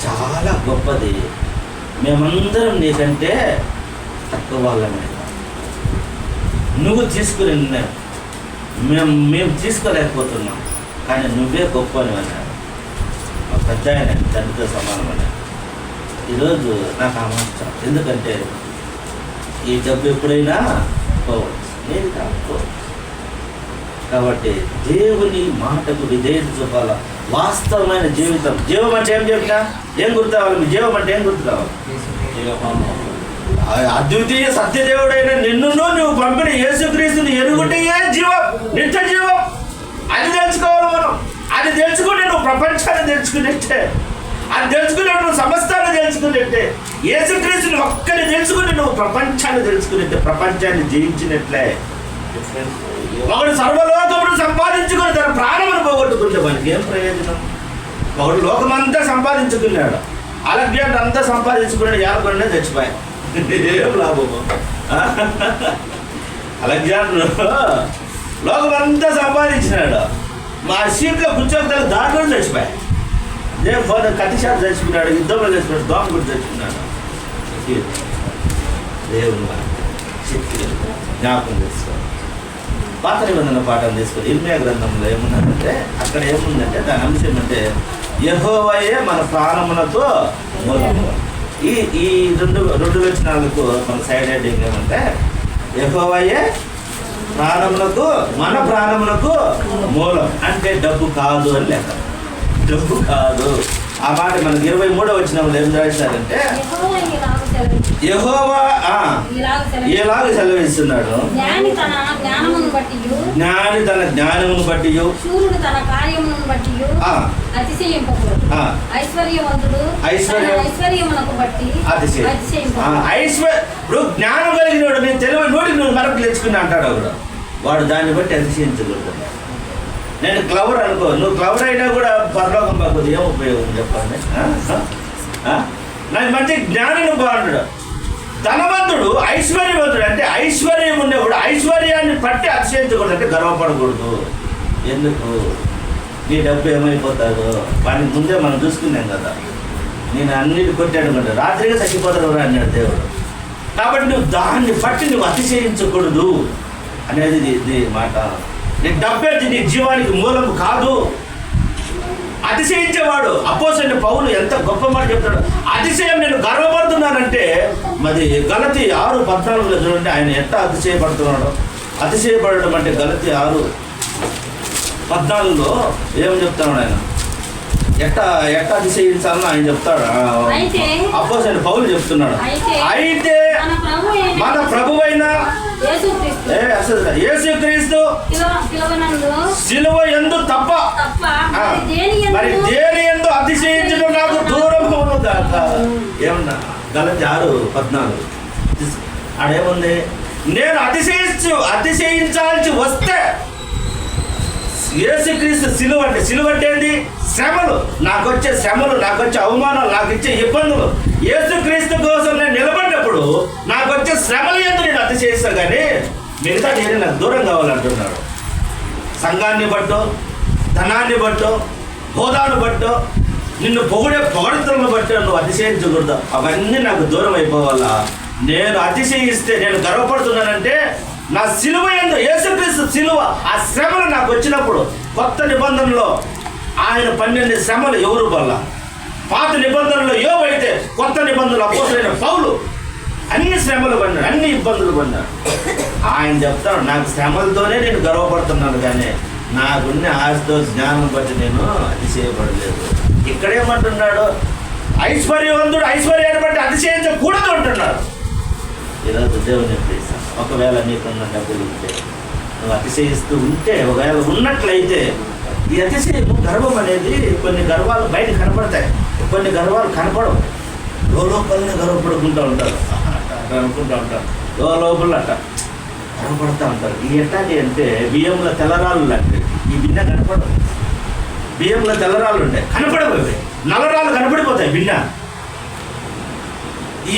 చాలా గొప్పది. మేమందరం నీకంటే తక్కువ వాళ్ళమే. నువ్వు తీసుకునే నిర్ణయం మేము తీసుకోలేకపోతున్నాం, కానీ నువ్వే గొప్పని అన్నాడు. మా పెద్ద ఆయన తండ్రితో సమానం అన్నాడు. ఈరోజు నాకు ఆ మాట, ఎందుకంటే ఈ డబ్బు ఎప్పుడైనా పోవచ్చు, నేను కాకపోవచ్చు. కాబట్టి దేవుని మాటకు విధేయత చూపాల. వాస్తవమైన జీవితం, జీవం అంటే ఏం చెప్పినా ఏం గుర్తు కావాలి? మీ జీవం అంటే ఏం గుర్తు కావాలి? అద్వితీయ సత్యదేవుడైన నిన్ను నువ్వు పంపిన యేసుక్రీస్తుని ఎరుగుటే జీవం, నిత్య జీవం. అది తెలుసుకోవాలి మనం. అది తెలుసుకుంటే నువ్వు ప్రపంచాన్ని తెలుసుకునేట్టే, అది తెలుసుకునే నువ్వు సమస్తాన్ని తెలుసుకునేట్టే. యేసుక్రీస్తుని ఒక్కరిని తెలుసుకుని నువ్వు ప్రపంచాన్ని తెలుసుకునేట్టే, ప్రపంచాన్ని జయించినట్లే. ఒకడు సర్వలోకమును సంపాదించుకుని తన ప్రాణమును పోగొట్టుకుంటే మనకి ఏం ప్రయోజనం? ఒకడు లోకమంతా సంపాదించుకున్నాడు, అలెగ్జాండర్ అంతా సంపాదించుకున్నాడు, యాలకొండే చచ్చిపోయాడు, ఏం లాభము? అలెగ్జాండర్ లోకమంతా సంపాదించినాడు, మా సీట్లో కూర్చోక దాంట్లో చచ్చిపోయాడు. దేవుడు కత్తిశాటు చచ్చిపోయినాడు, యుద్ధంలో చచ్చిపోయాడు, దోమ కూడా చచ్చిపోయినాడు. దేవుని శక్తి జ్ఞాపకం చేసుకోవాలి. పాత నిబంధన పాఠం తీసుకొని ఇర్మియా గ్రంథంలో ఏమున్నదంటే, అక్కడ ఏముందంటే దాని అంశం అంటే యెహోవాయే మన ప్రాణమునకు మూలము. ఈ రెండు వచనాలకు మన సైడ్ హెడ్డింగ్ ఏమంటే, యెహోవాయే మన ప్రాణమునకు మూలం అంటే డబ్బు కాదు అని లెక్క. డబ్బు కాదు, ఆ మాట మనకి 23వ వచనంలో ఏం రాశారంటే యెహోవా ఎలాగ సెలవిస్తున్నాడు, జ్ఞాని తన జ్ఞానమును బట్టి శూరుడు తన కార్యమును బట్టి అతిశయింపకూడదు. ఐశ్వర్యవంతుడు ఐశ్వర్యమునకు బట్టి ఇప్పుడు జ్ఞానం కలిగినోడు నేను తెలివి నోటికి నువ్వు మరొకటి తెచ్చుకుని అంటాడు కూడా, వాడు దాన్ని బట్టి అతిశయించకూడదు. నేను క్లవర్ అనుకో, నువ్వు క్లవర్ అయినా కూడా పరలోకం పాకుది, ఏం ఉపయోగం చెప్పండి? నాకు మంచి జ్ఞానం బాగుంటాడు. ధనవంతుడు ఐశ్వర్యవంతుడు అంటే ఐశ్వర్యం ఉండేవాడు ఐశ్వర్యాన్ని పట్టి అతిశయించకూడదు, అంటే గర్వపడకూడదు. ఎందుకు? నీ డబ్బు ఏమైపోతాడు వానికి ముందే మనం చూసుకున్నాం కదా. నేను అన్నిటి కొట్టాడు కదా, రాత్రిగా తగ్గిపోతాడు అన్నాడు దేవుడు. కాబట్టి నువ్వు దాన్ని బట్టి నువ్వు అతిశయించకూడదు అనేది ఇది మాట. నీ డబ్బే నీ జీవానికి మూలము కాదు. అతిశయించేవాడు అపోస్తలుడైన పౌలు ఎంత గొప్ప మాట చెప్తాడు. అతిశయం నేను గర్వపడుతున్నానంటే మరి గలతీ 6:14 చూడండి ఆయన ఎట్లా అతిశయపడుతున్నాడు. అతిశయపడడం అంటే గలతీ 6:14 ఏం చెప్తున్నాడు ఆయన, ఎట్లా అతిశయించాలని ఆయన చెప్తాడు. అపోస్తలుడైన పౌలు చెప్తున్నాడు. అయితే మన ప్రభువైన యేసుక్రీస్తు సిలువ యందు తప్ప మరి దేని యందు అతిశయించడం నాకు దూరమును గాక. ఏమన్నా గలతీ 6:14 ఆడేముంది, నేను అతిశయించాల్సి వస్తే యేసుక్రీస్తు సిలువ అంటే ఏంటి? శ్రమలు, నాకు వచ్చే శ్రమలు, నాకు వచ్చే అవమానాలు, నాకు ఇచ్చే ఇబ్బందులు. యేసుక్రీస్తు కోసం నేను నిలబడినప్పుడు నాకు వచ్చే శ్రమలు ఎందుకు నేను అతిశయిస్తా, కానీ మిగతా నేను నాకు దూరం కావాలంటున్నాడు. సంఘాన్ని బట్టో, ధనాన్ని బట్టో, హోదాను బట్టో, నిన్ను పొగడతలను బట్టో నువ్వు అతిశయించకూడదు. అవన్నీ నాకు దూరం అయిపోవాలా. నేను అతిశయిస్తే నేను గర్వపడుతున్నానంటే నా సిలువ యందు యేసుక్రీస్తు సిలువ ఆ శ్రమలు నాకు వచ్చినప్పుడు, కొత్త నిబంధనలో ఆయన 12 శ్రమలు ఎవరు వల్ల, పాత నిబంధనలో యోబు అయితే, కొత్త నిబంధనలు అపోస్తలుడైన పౌలు అన్ని శ్రమలు పడినాడు, అన్ని ఇబ్బందులు పడినాడు. ఆయన చెప్తాడు నాకు శ్రమలతోనే నేను గర్వపడుతున్నాను, కానీ నాకున్న ఆశతో జ్ఞానం బట్టి నేను అతిశయపడలేదు. ఇక్కడేమంటున్నాడు, ఐశ్వర్యవంతుడు ఐశ్వర్యాన్ని బట్టి అతిశయించకూడదు అంటున్నాడు. ఈరోజు దేవుని ప్రేమ, ఒకవేళ నీకున్న డబ్బులు ఉంటే నువ్వు అతిశయిస్తూ ఉంటే, ఒకవేళ ఉన్నట్లయితే ఈ అతిశయము గర్వం అనేది, కొన్ని గర్వాలు బయట కనపడతాయి, కొన్ని గర్వాలు కనపడవు. లోపలనే గర్వపడుకుంటూ ఉంటారు, అనుకుంటూ ఉంటారు, లోపల అట్ట గర్వపడుతూ ఉంటారు. ఈ ఎట్టాలి అంటే బియ్యంలో తెల్లరాళ్ళు లాంటివి. ఈ బిన్న కనపడవు. బియ్యంలో తెల్లరాళ్ళు ఉంటాయి, కనపడవు. అవి నల్లరాళ్ళు కనపడిపోతాయి బిన్న.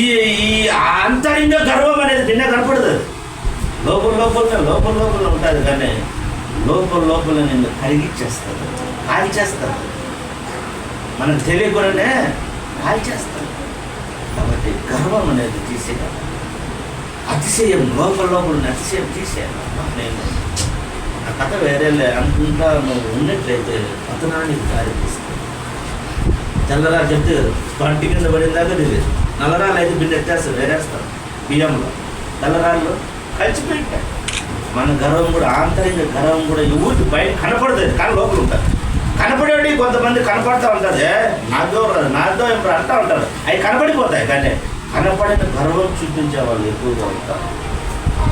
ఈ ఆంతర్యంగా గర్వం అనేది బిన్న కనపడదు. లోపల ఉంటుంది, కానీ లోపల నిన్ను కరిగిచ్చేస్తుంది, కాల్చేస్తుంది. మనకు తెలియకుండానే కాల్చేస్తుంది. కాబట్టి గర్వం అనేది తీసేయాలి. అతిశయం లోపల అతిశయం తీసేయాలి. నేను ఆ కథ వేరేలే అనుకుంటా నువ్వు ఉన్నట్లయితే పతనానికి దారి తీస్తుంది. తెల్లరా చెప్తే పంటి కింద పడిందాకా తెలియదు. నల్లరాళ్ళు అయితే బిడ్డ ఎత్తేస్తారు, వేరేస్తారు బియ్యంలో. తెల్లరాళ్ళు కలిసిపోయింటాయి. మన గర్వం కూడా, ఆంతర్యంగా గర్వం కూడా ఊరికి బయట కనపడుతుంది, కానీ లోపల ఉంటుంది. కనపడేవి కొంతమంది కనపడుతూ ఉంటుంది, నాదో ఇప్పుడు అంటూ ఉంటారు, అవి కనపడిపోతాయి. కానీ కనపడిన గర్వం చూపించే వాళ్ళు ఎక్కువగా ఉంటారు.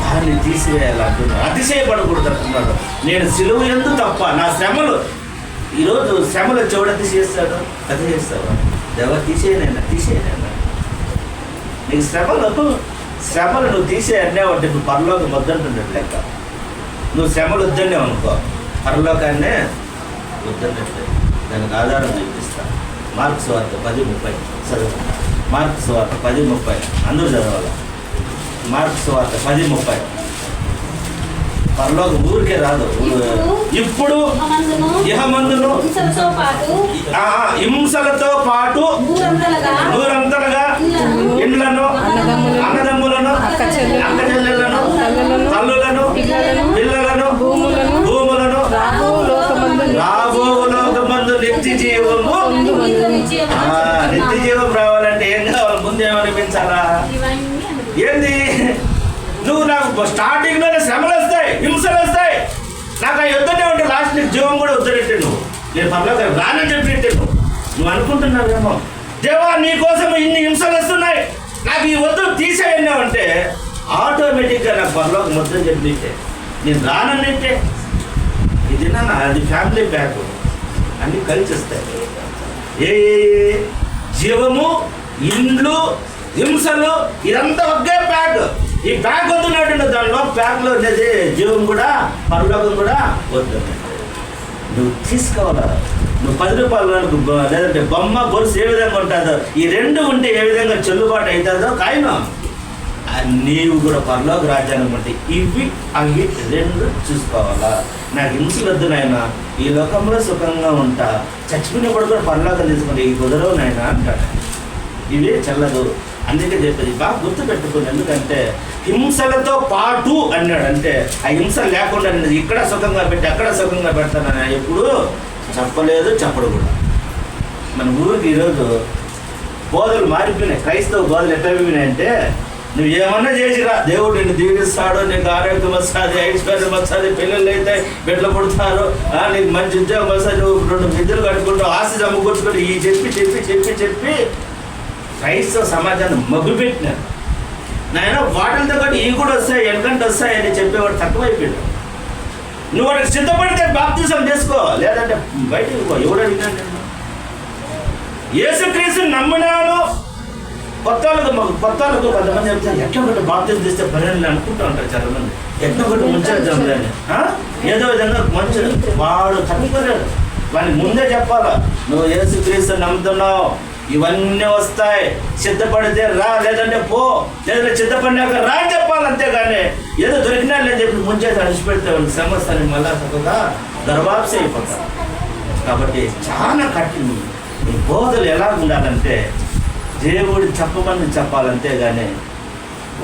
దాన్ని తీసివేయాలంటున్నారు. అతిశయపడకూడదు అంటున్నాడు. నేను సిలువ యందు తప్ప నా శ్రమలు, ఈరోజు శ్రమలు చెవుడు తీసేస్తాడు, అది చేస్తావా? ఎవరు తీసేయనైనా నీకు శ్రమలు నువ్వు తీసేయన్నావంటే నువ్వు పరలోకం వద్దంటున్నట్టు లెక్క. నువ్వు శ్రమలు వద్దన్నావు అనుకో, పరలోకాన్నే వద్దన్నట్లే. దానికి ఆధారం చూపిస్తా. మార్క్స్ వార్త 10:30 చదువు. మార్క్స్ వార్త 10:30 అందరూ చదవాలి. మార్క్స్ వార్త 10:30. పరలోకం ఊరికే రాదు. ఇప్పుడు ఇహమందును హింసలతో పాటు నూరంతలుగా ఇండ్లను, అన్నదమ్ములను, అక్క చెల్లెళ్లను, తల్లులను, పిల్లలను, భూములను, రాబో లోకమందు నిత్య జీవం రావాలంటే ఏం కావాలి? ముందేమనిపించాలా? ఏంది? నువ్వు నాకు స్టార్టింగ్లోనే శ్రమలు వస్తాయి, హింసలు వస్తాయి. నాకు ఆ యుద్ధమే ఉంటే లాస్ట్ నీకు జీవం కూడా వద్దనట్టే. నువ్వు నేను పర్లోకి రానని చెప్పినట్టే. నువ్వు నువ్వు అనుకుంటున్నావేమో, దేవా నీ కోసం ఇన్ని హింసలు వస్తున్నాయి, నాకు ఈ వద్దు తీసేయన్నావంటే ఆటోమేటిక్గా నాకు పరలోక ముద్ర చెప్పితే నేను రానన్నింటే ఇది నా అది ఫ్యామిలీ బ్యాగ్ అన్నీ కలిసి వస్తాయి. ఏ జీవము, ఇండ్లు, హింసలు ఇదంతా ఒకే ప్యాక్. ఈ ప్యాక్ వద్దున్నాడు, దానిలో ప్యాక్లో ఉండేది జీవం కూడా పరలోకం కూడా వద్దు. నువ్వు తీసుకోవాలా. నువ్వు 10 రూపాయలు లేదంటే బొమ్మ గొలుసు ఏ విధంగా ఉంటుందో, ఈ రెండు ఉంటే ఏ విధంగా చెల్లుబాటు అవుతుందో కాయను, నీవు కూడా పరలోక రాజ్యాన్ని ఉంటే ఇవి అవి రెండు చూసుకోవాలా. నాకు హింసలు వద్దు నాయన, ఈ లోకంలో సుఖంగా ఉంటా, చచ్చిపోయినప్పుడు కూడా పరలోకం తీసుకుంటే ఈ కుదరవు నాయన అంటాడు. ఇవి చల్లదు. అందుకే చెప్పేది బాగా గుర్తు పెట్టుకుని. ఎందుకంటే హింసలతో పాటు అన్నాడు. అంటే ఆ హింస లేకుండా నేను ఇక్కడ సుఖంగా పెట్టి అక్కడ సుఖంగా పెడతానని ఎప్పుడు చెప్పలేదు, చెప్పడు కూడా. మన ఊరికి ఈరోజు బోధలు మారిపోయినాయి. క్రైస్తవ బోధలు ఎట్లా అయిపోయినాయంటే, నువ్వు ఏమన్నా చేసిరా దేవుడు నిన్ను దీవిస్తాడు, నీకు ఆరోగ్యం వస్తుంది, ఐశ్వర్యం వస్తుంది, పిల్లలు అయితే బిడ్డలు పుడతారు, నీకు మంచి ఉద్యోగం వస్తుంది, నువ్వు 2 నిధులు కట్టుకుంటావు, ఆస్తి సమకూర్చుకుంటూ ఈ చెప్పి చెప్పి చెప్పి చెప్పి క్రైస్తవ సమాజాన్ని మభ్యపెట్టినారు. నాయన వాటితో పాటు ఇవి కూడా వస్తాయి, ఎనకంటే వస్తాయని చెప్పేవాడు తక్కువైపోయాడు. నువ్వు వాటికి సిద్ధపడితే బాప్తిజం చేసుకో, లేదంటే బయటకు పో. ఎవడు అడిగినాడు? యేసుక్రీస్తు నమ్మినాను. కొత్త వాళ్ళకు కొంతమంది చెప్తారు, ఎట్లా ఒకటి బాప్తిజం తీస్తే పని అనుకుంటూ ఉంటారు చాలా మంది. ఎట్లా ఒకటి ముంచేద్దాం అని ఏదో విధంగా మంచి వాడు తట్టుకోలేడు. వాడికి ముందే చెప్పాలా, నువ్వు యేసుక్రీస్తు నమ్ముతున్నావు, ఇవన్నీ వస్తాయి, సిద్ధపడితే రా, లేదంటే పో, లేదంటే సిద్ధపడినాక రా అని చెప్పాలి. అంతేగాని ఏదో దొరికినా లేదని చెప్పి ముంచేసి అడిచిపెడితే సమస్యని మళ్ళా చక్కగా గర్భాప్సి అయిపోతారు. కాబట్టి చాలా కఠిన ఈ బోధలు ఎలా ఉండాలంటే, దేవుడు చెప్పమని చెప్పాలంతే కానీ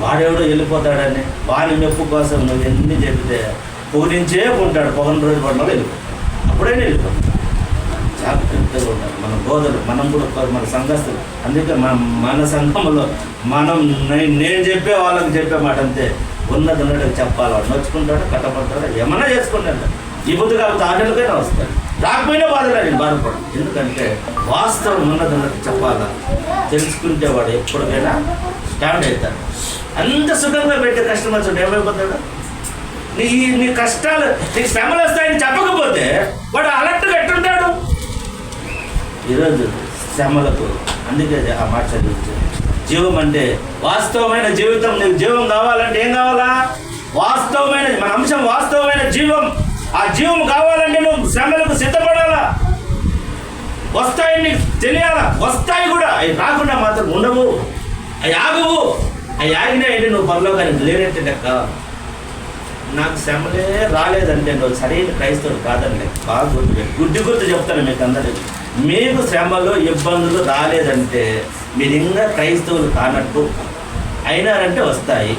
వాడెవడో వెళ్ళిపోతాడని వాని మెప్పు కోసం నువ్వు ఎన్ని చెబితే పొగిడించే ఉంటాడు. 1 రోజు పడిన వెళ్ళిపోతాడు, అప్పుడైనా వెళ్ళిపోతాడు. జాగ్రత్తగా ఉండాలి మన బోధలు. మనం కూడా మన సంఘస్థులు. అందుకే మన సంఘంలో మనం నేను చెప్పే వాళ్ళకి చెప్పే మాట అంతే, ఉన్నట్టు చెప్పాలి. వాడు నొచ్చుకుంటాడు, కట్టపడతాడు, ఏమన్నా చేసుకుంటాడు. ఈ బుద్ధి కాకపోతే 6 నెలలకైనా వస్తాడు, రాకపోయినా బాధలే, నేను బాధపడు. ఎందుకంటే వాస్తవం ఉన్నట్టు చెప్పాలా. తెలుసుకుంటే వాడు ఎప్పటికైనా స్టాండ్ అవుతాడు. అంత సుఖంగా పెట్టే కష్టం వచ్చాడు ఏమైపోతాడు? నీ కష్టాలు నీకు శ్రమలు వస్తాయని చెప్పకపోతే వాడు అలర్ట్గా ఎట్టుంటాడు? ఈరోజు శ్రమలకు అందుకే ఆ మాట చదివించారు. జీవం అంటే వాస్తవమైన జీవితం. నీకు జీవం కావాలంటే ఏం కావాలా? వాస్తవమైన మన అంశం వాస్తవమైన జీవం. ఆ జీవం కావాలంటే నువ్వు శ్రమలకు సిద్ధపడాలా. వస్తాయని నీకు తెలియాలా. వస్తాయి కూడా, అవి రాకుండా మాత్రం ఉండవు, అవి ఆగవు. అవి ఆగినా ఏంటి నువ్వు పరలోకానికి లేనట్టే లెక్క. నాకు శ్రమలే రాలేదంటే నువ్వు సరైన క్రైస్తవుడు కాదండి. బాగా గుర్తు చెప్తాను మీకు అందరికీ. మీకు శ్రమలు ఇబ్బందులు రాలేదంటే మీరు ఇంకా క్రైస్తవులు కానట్టు. అయినారంటే వస్తాయి.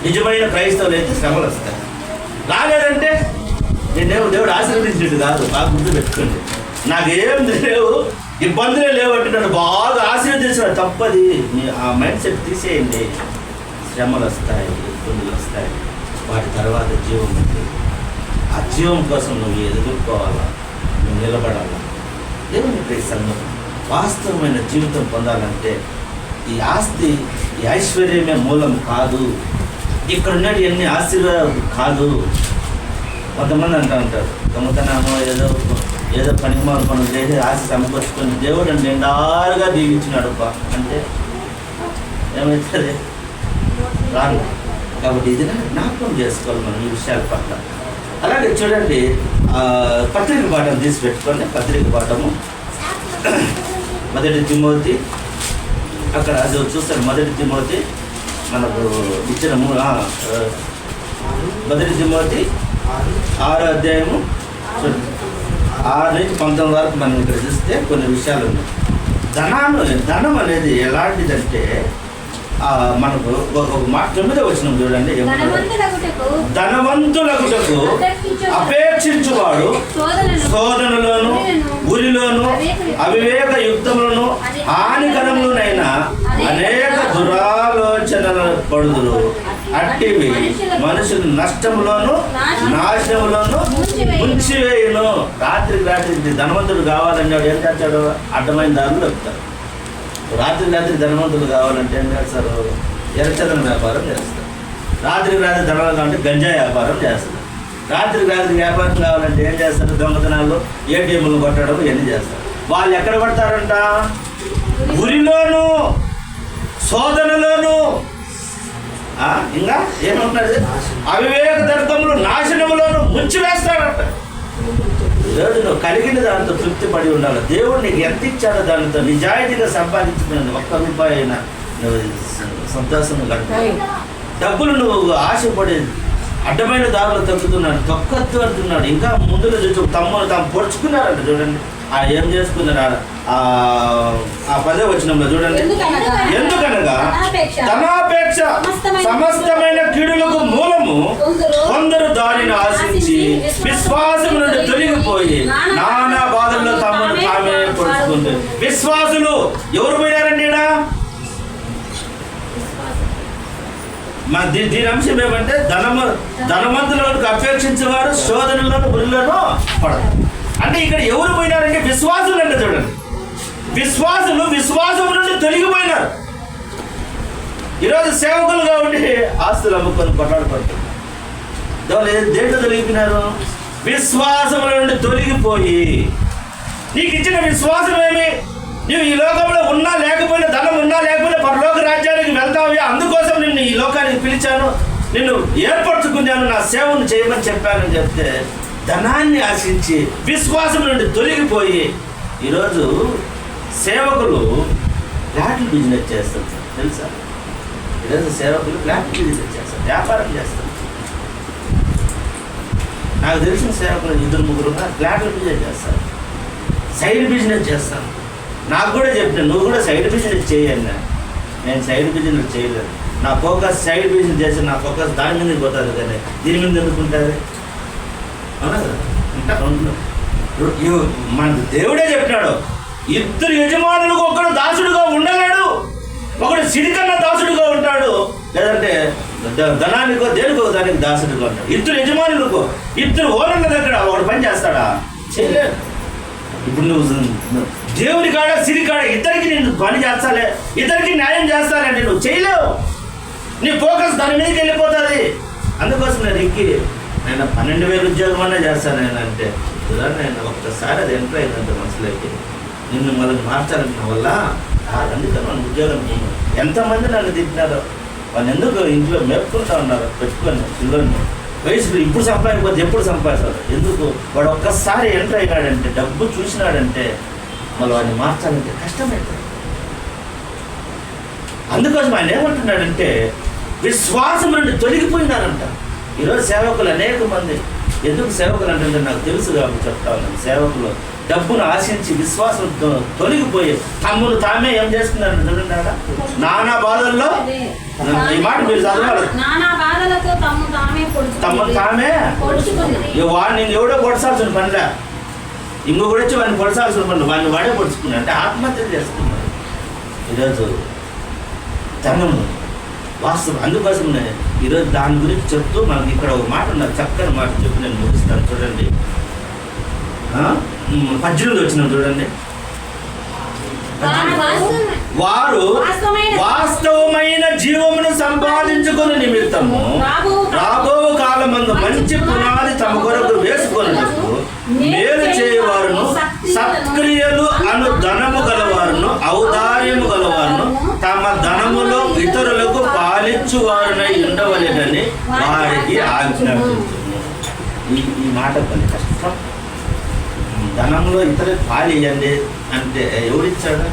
నిజమైన క్రైస్తవులు అయితే శ్రమలు వస్తాయి. రాలేదంటే నేనేమో దేవుడు ఆశీర్వదించినట్టు కాదు. బాగా గుర్తు పెట్టుకోండి. నాకేం లేవు, ఇబ్బందులే లేవంటే నన్ను బాగా ఆశీర్వదించిన తప్పది. ఆ మైండ్ సెట్ తీసేయండి. శ్రమలు వస్తాయి, ఇబ్బందులు వస్తాయి, వాటి తర్వాత జీవం ఉంది. ఆ జీవం కోసం నువ్వు ఎదుర్కోవాలా, నువ్వు నిలబడాలా. దేవుని ప్రేక్షకులు వాస్తవమైన జీవితం పొందాలంటే ఈ ఆస్తి, ఈ ఐశ్వర్యమే మూలం కాదు. ఇక్కడ ఉన్నది ఎన్ని ఆశీర్వాదాలు కాదు. కొంతమంది అంటారు దొంగతనమో ఏదో పనిమాల పనులు చేసి ఆశ సమకూర్చుకొని దేవుడు నిండారుగా దీవించినాడు అంటే ఏమవుతుంది? రాను. కాబట్టి ఇది జ్ఞాపకం చేసుకోవాలి మనం ఈ విషయాల పట్ల. అలాగే చూడండి, పత్రిక పాఠం తీసి పెట్టుకోండి. పత్రిక పాఠము 1 తిమోతి, అక్కడ అది చూస్తారు. 1 తిమోతి మనకు ఇచ్చిన 1 తిమోతి 6వ అధ్యాయము 6 నుంచి 19 వరకు మనం ఇక్కడ చూస్తే కొన్ని విషయాలు ఉన్నాయి. ధనం అనేది ఎలాంటిదంటే మనకు ఒక మాట 9వ వచనం చూడండి. ధనవంతులగుటకు అపేక్షించువాడు శోధనలోను, ఉరిలోను, అవివేక యుక్తములను, హానికరములనైన అనేక దురాలోచనల పడుదురు. అట్టివి మనుషులు నష్టములోను, నాశనములోను ముంచివేయును. రాత్రికి ధనవంతుడు కావాలంటే వాడు ఏం చేస్తాడు? అడ్డమైన దారులు చెప్తాడు. రాత్రి ధనవంతుడు కావాలంటే ఏం చేస్తారు? ఎర్రచందనం వ్యాపారం చేస్తారు. రాత్రికి ధనవంతులు కావాలంటే గంజా వ్యాపారం చేస్తారు. రాత్రికి వ్యాపారం కావాలంటే ఏం చేస్తారు? దొంగతనాలు, ఏటీఎంలు కొట్టడం ఇవన్నీ చేస్తారు. వాళ్ళు ఎక్కడ పడతారంట? ఉరిలోను, శోధనలోను, ఇంకా ఏమంటారు? అవివేక దర్గములు, నాశనములోను ముంచి వేస్తాడంట. ఈరోజు నువ్వు కలిగిన దాంతో తృప్తి పడి ఉండాలి. దేవుడు నీకు ఎంత ఇచ్చాడో దానితో నిజాయితీగా సంపాదించుకుని ₹1 అయినా నువ్వు సంతోషంగా గడుపు. డబ్బులు నువ్వు ఆశపడి అడ్డమైన దారులు తొక్కద్దు అంటున్నాడు. ఇంకా ముందులో చూసి తాము పొడుచుకున్నారంట. చూడండి ఏం చేసుకున్నారు ఆ 10వ వచనంలో చూడండి. ఎందుకనగా ధనాపేక్ష సమస్తమైన కీడులకు మూలము, కొందరు దానిని ఆశించి విశ్వాసం నుండి తొలగిపోయి నానా బాధల్లో తమను తామే పొడుచుకుంటారు. విశ్వాసులు ఎవరు పోయినారండి? దీని అంశం ఏమంటే ధనవంతులకు అపేక్షించేవారు శోధనలను ఉరిలోనూ పడరు. అంటే ఇక్కడ ఎవరు పోయినారంటే విశ్వాసులు అంటే చూడండి. విశ్వాసం నుండి తొలగిపోయినారు. ఈరోజు సేవకులుగా ఉండి ఆస్తులు అమ్ముకొని కొట్లాడుకుంటారు. దేంట్లో తొలగిపోయినారు? విశ్వాసముల నుండి తొలగిపోయి. నీకు ఇచ్చిన విశ్వాసం ఏమి? నువ్వు ఈ లోకంలో ఉన్నా లేకపోయినా, ధనం ఉన్నా లేకపోయినా పరలోక రాజ్యానికి వెళ్తావు. అందుకోసం నిన్ను ఈ లోకానికి పిలిచాను, నిన్ను ఏర్పరచుకున్నాను, నా సేవను చేయమని చెప్పానని చెప్తే ధనాన్ని ఆశించి విశ్వాసం నుండి తొలగిపోయి ఈరోజు సేవకులు ఫ్లాట్ల బిజినెస్ చేస్తారు. తెలుసా? ఈరోజు సేవకులు ఫ్లాట్ల బిజినెస్ చేస్తారు, వ్యాపారం చేస్తారు. నాకు తెలిసిన సేవకులు 2-3 ఫ్లాట్ల బిజినెస్ చేస్తారు, సైడ్ బిజినెస్ చేస్తాను. నాకు కూడా చెప్పిన నువ్వు కూడా సైడ్ బిజినెస్ చేయండి. నేను సైడ్ బిజినెస్ చేయలేదు. నా ఫోకస్ సైడ్ బిజినెస్ చేసి నా ఫోకస్ దాని మీదకి పోతుంది, కానీ దీని మీద ఎందుకుంటుంది? అవునా కదా? ఇంకా మన దేవుడే చెప్పినాడు, 2 యజమానులకు ఒకడు దాసుడుగా ఉండలేడు, ఒకడు సిరికన్నా దాసుడుగా ఉంటాడు, లేదంటే ధనానికో దేనికో దానికి దాసుడుగా ఉంటాడు. 2 యజమానులకు, 2 ఓనర్ల దగ్గర ఒకడు పని చేస్తాడా? చేయలేడు. ఇప్పుడు నువ్వు దేవుని కాడ సిరి కాడ ఇద్దరికి నేను పని చేస్తాలే, ఇద్దరికి న్యాయం చేస్తానంటే నువ్వు చేయలేవు. నీ ఫోకస్ దాని మీదకి వెళ్ళిపోతుంది. అందుకోసం నేను 12,000 ఉద్యోగం అన్నా చేస్తాను. అంటే నేను ఒక్కసారి అది ఎంటర్ అయిందంటే మనసులోకి నిన్ను మళ్ళీ మార్చాలన్న వల్ల అందుకని మన ఉద్యోగం ఎంతమంది నన్ను తిట్టినారో, వాళ్ళు ఎందుకు ఇంట్లో మేపుకుంటా ఉన్నారు పెట్టుకొని పిల్లల్ని. వయసులో ఇప్పుడు సంపాదించకపోతే ఎప్పుడు సంపాదిస్తారు? ఎందుకు? వాడు ఒక్కసారి ఎంటర్ అయినాడంటే, డబ్బు చూసినాడంటే మళ్ళీ వాడిని మార్చాలంటే కష్టమవుతుంది. అందుకోసం ఆయన ఏమంటున్నాడంటే విశ్వాసం నుండి తొలగిపోయినారంట. ఈరోజు సేవకులు అనేక మంది ఎందుకు సేవకులు అంటే నాకు తెలుసు కాబట్టి చెప్తా ఉన్నాను. సేవకులు డబ్బును ఆశించి విశ్వాసంతో తొలగిపోయి తమ్మును తామే ఏం చేస్తున్నారని చూడండి. నానా బాధల్లో, ఈ మాట మీరు చదవాలి, తమ్మును తామే వాడిని ఎవడో పొడసాల్సిన పనిలే, ఇంకొకటి వచ్చి వాడిని పొడసాల్సిన పనులు వాడిని వాడే పొడుచుకున్నాడు. అంటే ఆత్మహత్యలు చేస్తున్నారు ఈరోజు ధనము వాస్తవం. అందుకోసం ఈరోజు దాని గురించి చెప్తూ మనకి ఇక్కడ ఒక మాట ఉన్నారు, చక్కని మాట చెప్పి నేను ముగిస్తాను. చూడండి 18 వచ్చిన చూడండి. వారు వాస్తవమైన జీవమును సంపాదించుకుని నిమిత్తము రాబో కాలమందు మంచి పునాది తమ కొరకు వేసుకొనుటకు మేలు చేయవారును, సత్క్రియలు అను ధనము గలవారును, ఔదార్యము గలవారును, తమ ధనములో ఇతరులకు పాలించువారునై ఉండవలెనని వారికి ఆజ్ఞాపించును. ఈ మాట కొన్ని కష్టం. ధనంలో ఇతరులకు పాలియండి అంటే ఎవరిచ్చాడు?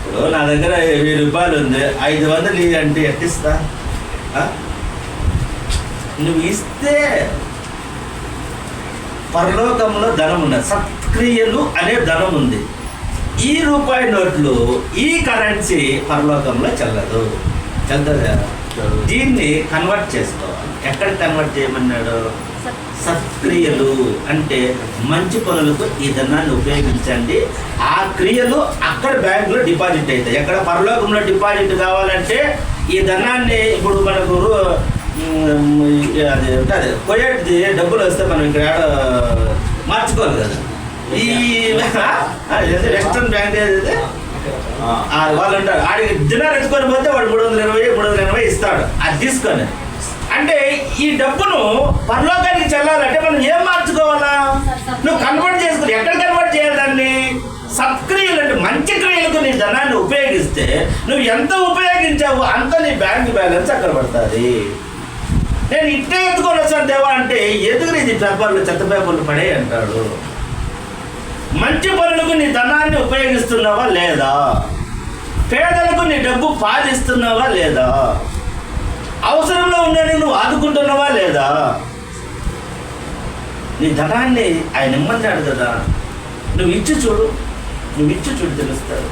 ఇప్పుడు నా దగ్గర 1000 రూపాయలు ఉంది, 500 ఇవ్వంటే ఎట్టిస్తా? నువ్వు ఇస్తే పరలోకంలో ధనం ఉన్నది, సత్క్రియలు అనే ధనం ఉంది. ఈ రూపాయి నోట్లు, ఈ కరెన్సీ పరలోకంలో చెల్లదు. చెల్లదా? దీన్ని కన్వర్ట్ చేసుకోవాలి. ఎక్కడ కన్వర్ట్ చేయమన్నాడు? సత్క్రియలు అంటే మంచి పనులకు ఈ ధనాన్ని ఉపయోగించండి. ఆ క్రియలు అక్కడ బ్యాంకులో డిపాజిట్ అవుతాయి. ఎక్కడ పరలోకంలో డిపాజిట్ కావాలంటే ఈ ధనాన్ని ఇప్పుడు మనకు అది ఉంటుంది కొయ్యేటిది డబ్బులు వస్తే మనం ఇక్కడ మార్చుకోవాలి కదా. ఈ వెస్టర్న్ బ్యాంక్ ఏదైతే వాళ్ళు ఉంటారు, ఆడికి డిన్నర్ ఎత్తుకొని పోతే వాడు 320 ఇస్తాడు. అది తీసుకొని అంటే ఈ డబ్బును పరలోకానికి చెల్లాలంటే మనం ఏం మార్చుకోవాలా? నువ్వు కన్వర్ట్ చేసుకుని ఎక్కడ కన్వర్ట్ చేయాలి దాన్ని? సత్క్రియలు అంటే మంచి క్రియలకు నీ ధనాన్ని ఉపయోగిస్తే నువ్వు ఎంత ఉపయోగించావో అంత నీ బ్యాంక్ బ్యాలెన్స్ అక్కడ పడుతుంది. నేను ఇట్టే ఎత్తుకొని వచ్చాను దేవా అంటే ఎదుగు ఇది పేపర్లు చెత్త పేపర్లు పడే అంటాడు. మంచి పనులకు నీ ధనాన్ని ఉపయోగిస్తున్నావా లేదా? పేదలకు నీ డబ్బు పాలిస్తున్నావా లేదా? అవసరంలో ఉండని నువ్వు ఆదుకుంటున్నావా లేదా? నీ ధనాన్ని ఆయన ఇమ్మన్నాడు కదా, నువ్వు ఇచ్చి చూడు తెలుస్తాడు.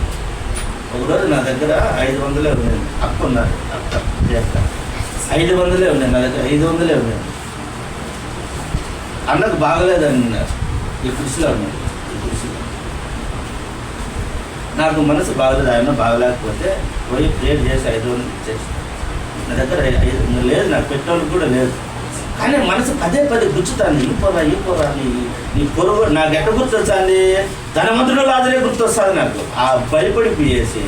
ఒకరోజు నా దగ్గర 500 ఉన్నాయి, అక్క ఉన్నారు, అక్క 500 ఉన్నాయి నా దగ్గర, 500 ఉన్నాయి. అన్నకు బాగలేదని అన్నారు, ఈ కృషిలో ఉన్నాయి. నాకు మనసు బాగలేదు, ఆయన బాగలేకపోతే పోయి ప్రేర్ చేసి 500 ఇచ్చేసి నా దగ్గర 500 లేదు, నాకు పెట్రోల్ కూడా లేదు. కానీ మనసు పదే గుర్చుతాను, ఇపోరా నీ పొరుగు నాకు ఎట్ట గుర్తొచ్చాంది? ధనవంతుడు లాదరే గుర్తొస్తుంది నాకు. ఆ భయపడిపోయేసి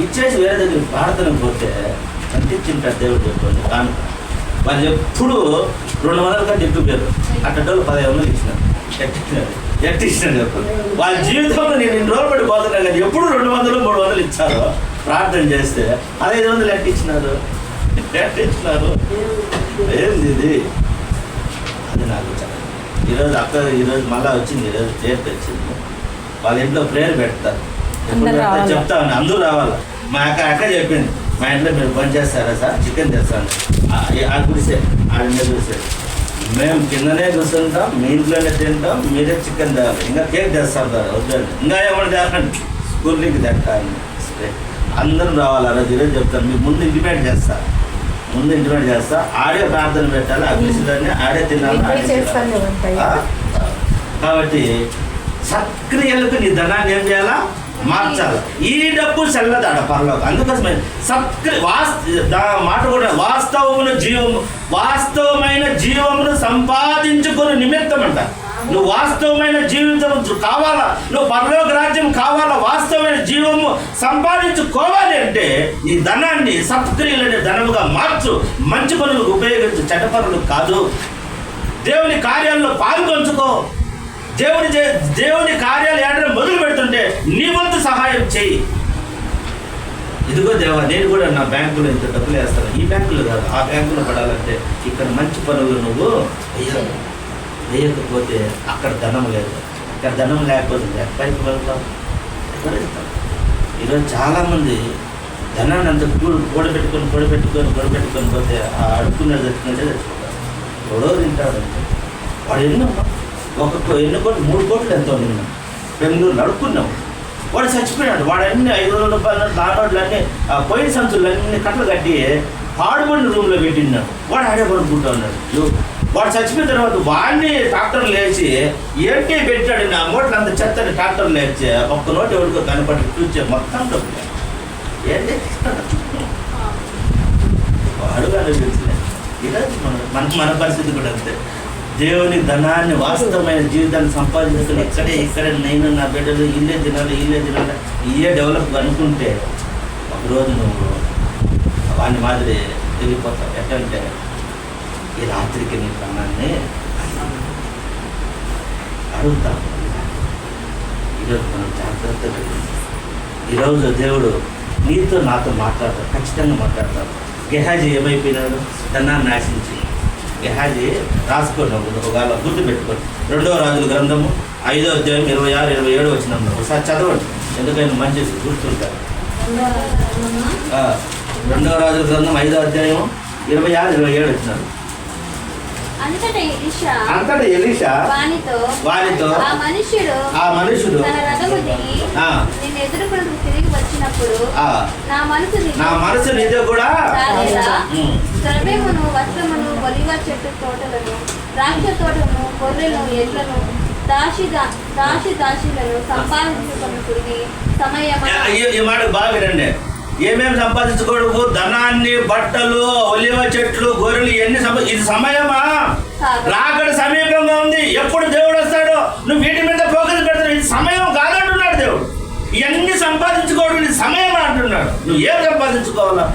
ఇచ్చేసి వేరే దగ్గర ప్రార్థనకు పోతే అంతించింటారు దేవుడు చెప్పండి. కాను వాళ్ళు ఎప్పుడు 200 కంటే ఎక్కువ పేరు అట్టోళ్ళు 1500 ఇచ్చినారు. ఎట్టి ఇచ్చినారు చెప్పండి. వాళ్ళ జీవితంలో నేను 2 రోజులు పడి పోతున్నాను కానీ ఎప్పుడు 200 300 ఇచ్చారు. ప్రార్థన చేస్తే 500 ఎట్టి ఇచ్చినారు. ఏంది ఇది? అది నాకు ఈరోజు అక్క ఈరోజు మళ్ళీ వచ్చింది, ఈరోజు ప్రేయర్ వచ్చింది. వాళ్ళ ఇంట్లో ప్రేయర్ పెడతారు, చెప్తా ఉన్నా అందరూ రావాలి. మా అక్క చెప్పింది, మా ఇంట్లో మీరు పని చేస్తారా సార్, చికెన్ తెస్తాను. ఆ గుడిసే ఆడిన గుడిసే మేము కిందనే కూర్చుంటాం, మీ ఇంట్లోనే తింటాం, మీరే చికెన్ తేవాలి, ఇంకా కేక్ తెస్తారు సార్ వద్దండి, ఇంకా ఏమన్నా తేకండి, స్కూల్ లింక్ తెట్టాలి. అందరూ రావాలి. ఆ రోజు ఈరోజు చెప్తాను, మీకు ముందు ఇంటిమేట్ చేస్తా, ఆడే ప్రార్థన పెట్టాలి, అగ్నిసిదాన్ని ఆడే తినాలి. కాబట్టి సత్క్రియలకు నీ ధనాన్ని ఏం చేయాలా? మార్చాలి. ఈ డబ్బు చల్లదాడ పరలోకం. అందుకోసమే మాట కూడా వాస్తవమైన జీవమును సంపాదించుకుని నిమిత్తం అంట. నువ్వు వాస్తవమైన జీవితం కావాలా, నువ్వు పరలోక రాజ్యం కావాలా, వాస్తవమైన జీవము సంపాదించుకోవాలి అంటే ఈ ధనాన్ని సత్క్రియలనే ధనముగా మార్చు. మంచి పనులకు ఉపయోగించు, చెడ్డ పనులు కాదు. దేవుని కార్యాల్లో పాల్గొంచుకో. దేవుని కార్యాలు ఏడడం మొదలు పెడుతుంటే నీ వంతు సహాయం చేయి. ఇదిగో దేవా, నేను కూడా నా బ్యాంకులో ఇంత డబ్బులు వేస్తాను, ఈ బ్యాంకులో కాదు ఆ బ్యాంకులో పడాలంటే ఇక్కడ మంచి పనులు నువ్వు వేయకపోతే అక్కడ ధనం లేదు, ఇక్కడ ధనం లేకపోతే ఎక్కడికి వెళ్తాం, ఎక్కడ వెళ్తాం? ఈరోజు చాలామంది ధనాన్ని అంత కూడబెట్టుకొని పోతే ఆ అడుక్కున్నది తెచ్చుకుంటారు. ఎవడో తింటాడు, వాడు ఎన్నో ఎన్ని కోట్లు 3 కోట్లు ఎంతో నిన్నాం బెంగళూరు అడుక్కున్నాం. వాడు చచ్చిపోయినాడు. వాడు అన్ని 500 రూపాయలు దాటోట్లు అన్నీ పోయిన సంచులు అన్ని కట్టలు కట్టి పాడుబడిన రూమ్లో పెట్టినాడు. వాడు ఆడే పడుకుంటా ఉన్నాడు. వాడు చచ్చిపోయిన తర్వాత వాడిని ట్రాక్టర్లు లేచి ఏంటి పెట్టాడు, నా మూటలు అంత చెత్తని ట్రాక్టర్లు లేచి ఒక్క నోటి ఎవరికో కనపడి చూసే మొత్తం డబ్బు ఏంటి వాడుగా అనిపించలే. ఈరోజు మన పరిస్థితి కూడా అంతే. దేవుని ధనాన్ని వాస్తవమైన జీవితాన్ని సంపాదించుకుని ఇక్కడే నేను నా బిడ్డలు ఇల్లే తినాలి ఇయే డెవలప్ అనుకుంటే ఒకరోజు నువ్వు వాడిని మాదిరి తిరిగిపోతావు. ఎట్లంటే ఈ రాత్రికి నీ ధనాన్ని అడుగుతావు. ఈరోజు మనం జాగ్రత్తగా, ఈరోజు దేవుడు నీతో నాతో మాట్లాడతాడు, ఖచ్చితంగా మాట్లాడతాడు. గెహాజీ ఏమైపోయినాడు? ధనాన్ని ఆశించి. గెహాజీ రాసుకోండి, ఒకవేళ గుర్తు పెట్టుకోండి. 2వ రాజుల గ్రంథము 5వ అధ్యాయం 26, 27 వచ్చినాము. ఒకసారి చదవండి, ఎందుకైనా మంచిది గుర్తుంటారు. 2వ రాజుల గ్రంథం 5వ అధ్యాయం 26, 27 వచ్చినారు. అంతటా ఎలీషా వానితో ఆ మనుషుడు నిన్ను ఎదుర్కొంటూ తిరిగి వచ్చినప్పుడు నా మనసు నీతో కూడా ద్రవ్యమును వస్త్రమును ఒలివ చెట్టు తోటలను ద్రాక్ష తోటను గొర్రెలను ఎడ్లను దాసీలను సంపాదించుకుని సమయం. ఈ మాట బాగా వినండి. ఏమేమి సంపాదించుకోవడం, ధనాన్ని, బట్టలు, ఒలివ చెట్లు, గొర్రెలు, ఇవన్నీ ఇది సమయమా? రాకడ సమీపంగా ఉంది. ఎప్పుడు దేవుడు వస్తాడో నువ్వు వీటి మీద ఫోకస్ పెడతావు. ఇది సమయం కాదంటున్నాడు దేవుడు. ఇవన్నీ సంపాదించుకోవడం ఇది సమయం అంటున్నాడు. నువ్వు ఏం సంపాదించుకోవాలా?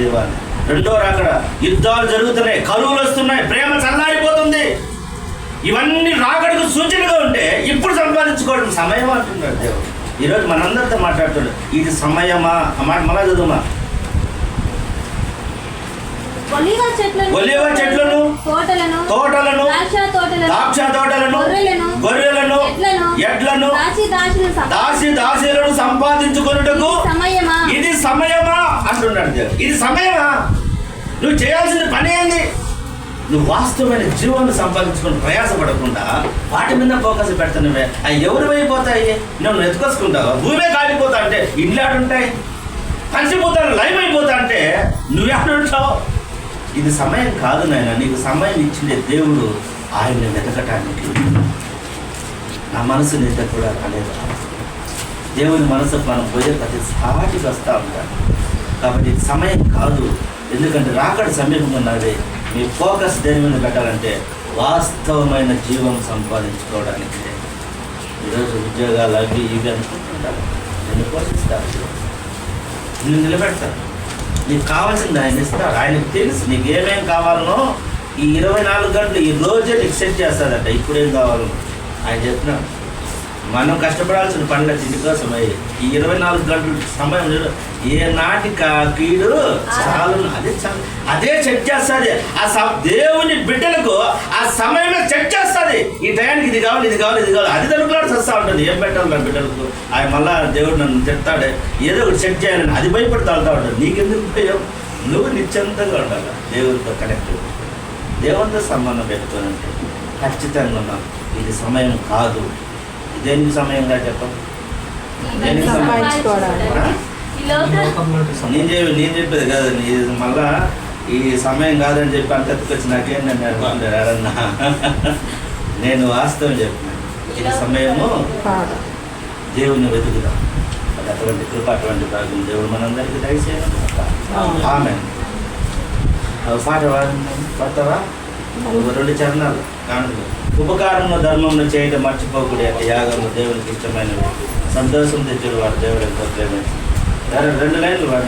ఇవ్వాలి. రెండో రాకడ, యుద్ధాలు జరుగుతున్నాయి, కరువులు వస్తున్నాయి, ప్రేమ చల్లారిపోతుంది. ఇవన్నీ రాకడకు సూచనగా ఉంటే ఇప్పుడు సంపాదించుకోవడం సమయం అంటున్నాడు దేవుడు. ఈరోజు మనందరితో మాట్లాడుతున్నాడు. ఇది సమయమా? ఆ మాట మళ్ళా చదువుమా. ఒలీవ చెట్లను, తోటలను, ద్రాక్ష తోటలను, గొర్రెలను, ఎడ్లను, దాసీలను సంపాదించుకొనుటకు ఇది సమయమా అంటున్నాడు దేవుడు. ఇది సమయమా? నువ్వు చేయాల్సిన పని ఏంది? నువ్వు వాస్తవమైన జీవాన్ని సంపాదించుకొని ప్రయాసపడకుండా వాటి మీద ఫోకస్ పెడుతున్నావే, అవి ఎవరు అయిపోతాయి? నువ్వు ఎత్తుకొసుకుంటావా? భూమే కాలిపోతా అంటే ఇండ్లు ఆడుంటాయి, పంచిపోతాను లైవ్ అయిపోతా అంటే నువ్వేడుంటావు. ఇది సమయం కాదు నాయన. నీకు సమయం ఇచ్చిండే దేవుడు ఆయన్ని వెతకటానికి. నా మనసు నిద్ర కూడా రాలేదు. దేవుని మనసు మనం పోయే ప్రతి సాటికి వస్తూ ఉంటాడు. కాబట్టి ఇది సమయం కాదు. ఎందుకంటే రాకడ సమీపంగా ఉన్నది. మీ ఫోకస్ దేని మీద పెట్టాలంటే వాస్తవమైన జీవం సంపాదించుకోవడానికి. ఈరోజు ఉద్యోగాలు అవి ఇవి అనుకుంటుంటారు. నిన్ను పోషిస్తారు, నిన్ను నిలబెడతారు. నీకు కావాల్సింది ఆయన ఇస్తారు. ఆయనకు తెలుసు నీకు ఏమేం కావాలనో. ఈ 24 గంటలు ఈ రోజే నీకు సెట్ చేస్తాడట. ఇప్పుడేం కావాలో ఆయన చెప్తున్నాడు. మనం కష్టపడాల్సిన పనుల తిండి కోసం అయ్యి ఈ 24 గంటల సమయం ఏ నాటికి ఆ కీడు చాలు. అదే చెక్ చేస్తుంది. దేవుని బిడ్డలకు ఆ సమయంలో చెక్ చేస్తుంది. ఈ టయానికి ఇది కావాలి, ఇది కావాలి, ఇది కావాలి. అది తలుపులాడు వస్తూ ఉంటుంది. ఏం పెట్టాలి నా బిడ్డలకు? ఆయన మళ్ళా దేవుడు నన్ను చెప్తాడే, ఏదో ఒకటి చెక్ చేయాలని అది భయపడుతూ వెళ్తూ ఉంటుంది. నీకెందుకు భయం? నువ్వు నిశ్చంతంగా ఉండాలి. దేవుడితో కనెక్ట్, దేవునితో సంబంధం పెట్టుకోనంటే ఖచ్చితంగా ఉన్నాం. ఇది సమయం కాదు. దేనికి సమయంగా చెప్పం? నేను చెప్పేది కాదు. మళ్ళా ఈ సమయం కాదని చెప్పి అంత ఎత్తుకొచ్చి నాకేం నన్ను ఎవరన్నా. నేను వాస్తవం చెప్పినాను. ఇది సమయము దేవుని వెతుకుదాం. అది అటువంటి కృప, అటువంటి భాగ్యం దేవుడు మనందరికీ దయచేయను. ఆమేన్. పాట పాడతావా? 2 చరణాలు కానుక. ఉపకారము ధర్మమును చేయడం మర్చిపోకూడదు. అంటే యాగము దేవునికి ఇష్టమైనవి, సంతోషం తెచ్చుడు వాడు దేవుడు ఎంతో ప్రేమించాడు. 2 లైన్లు వాడు.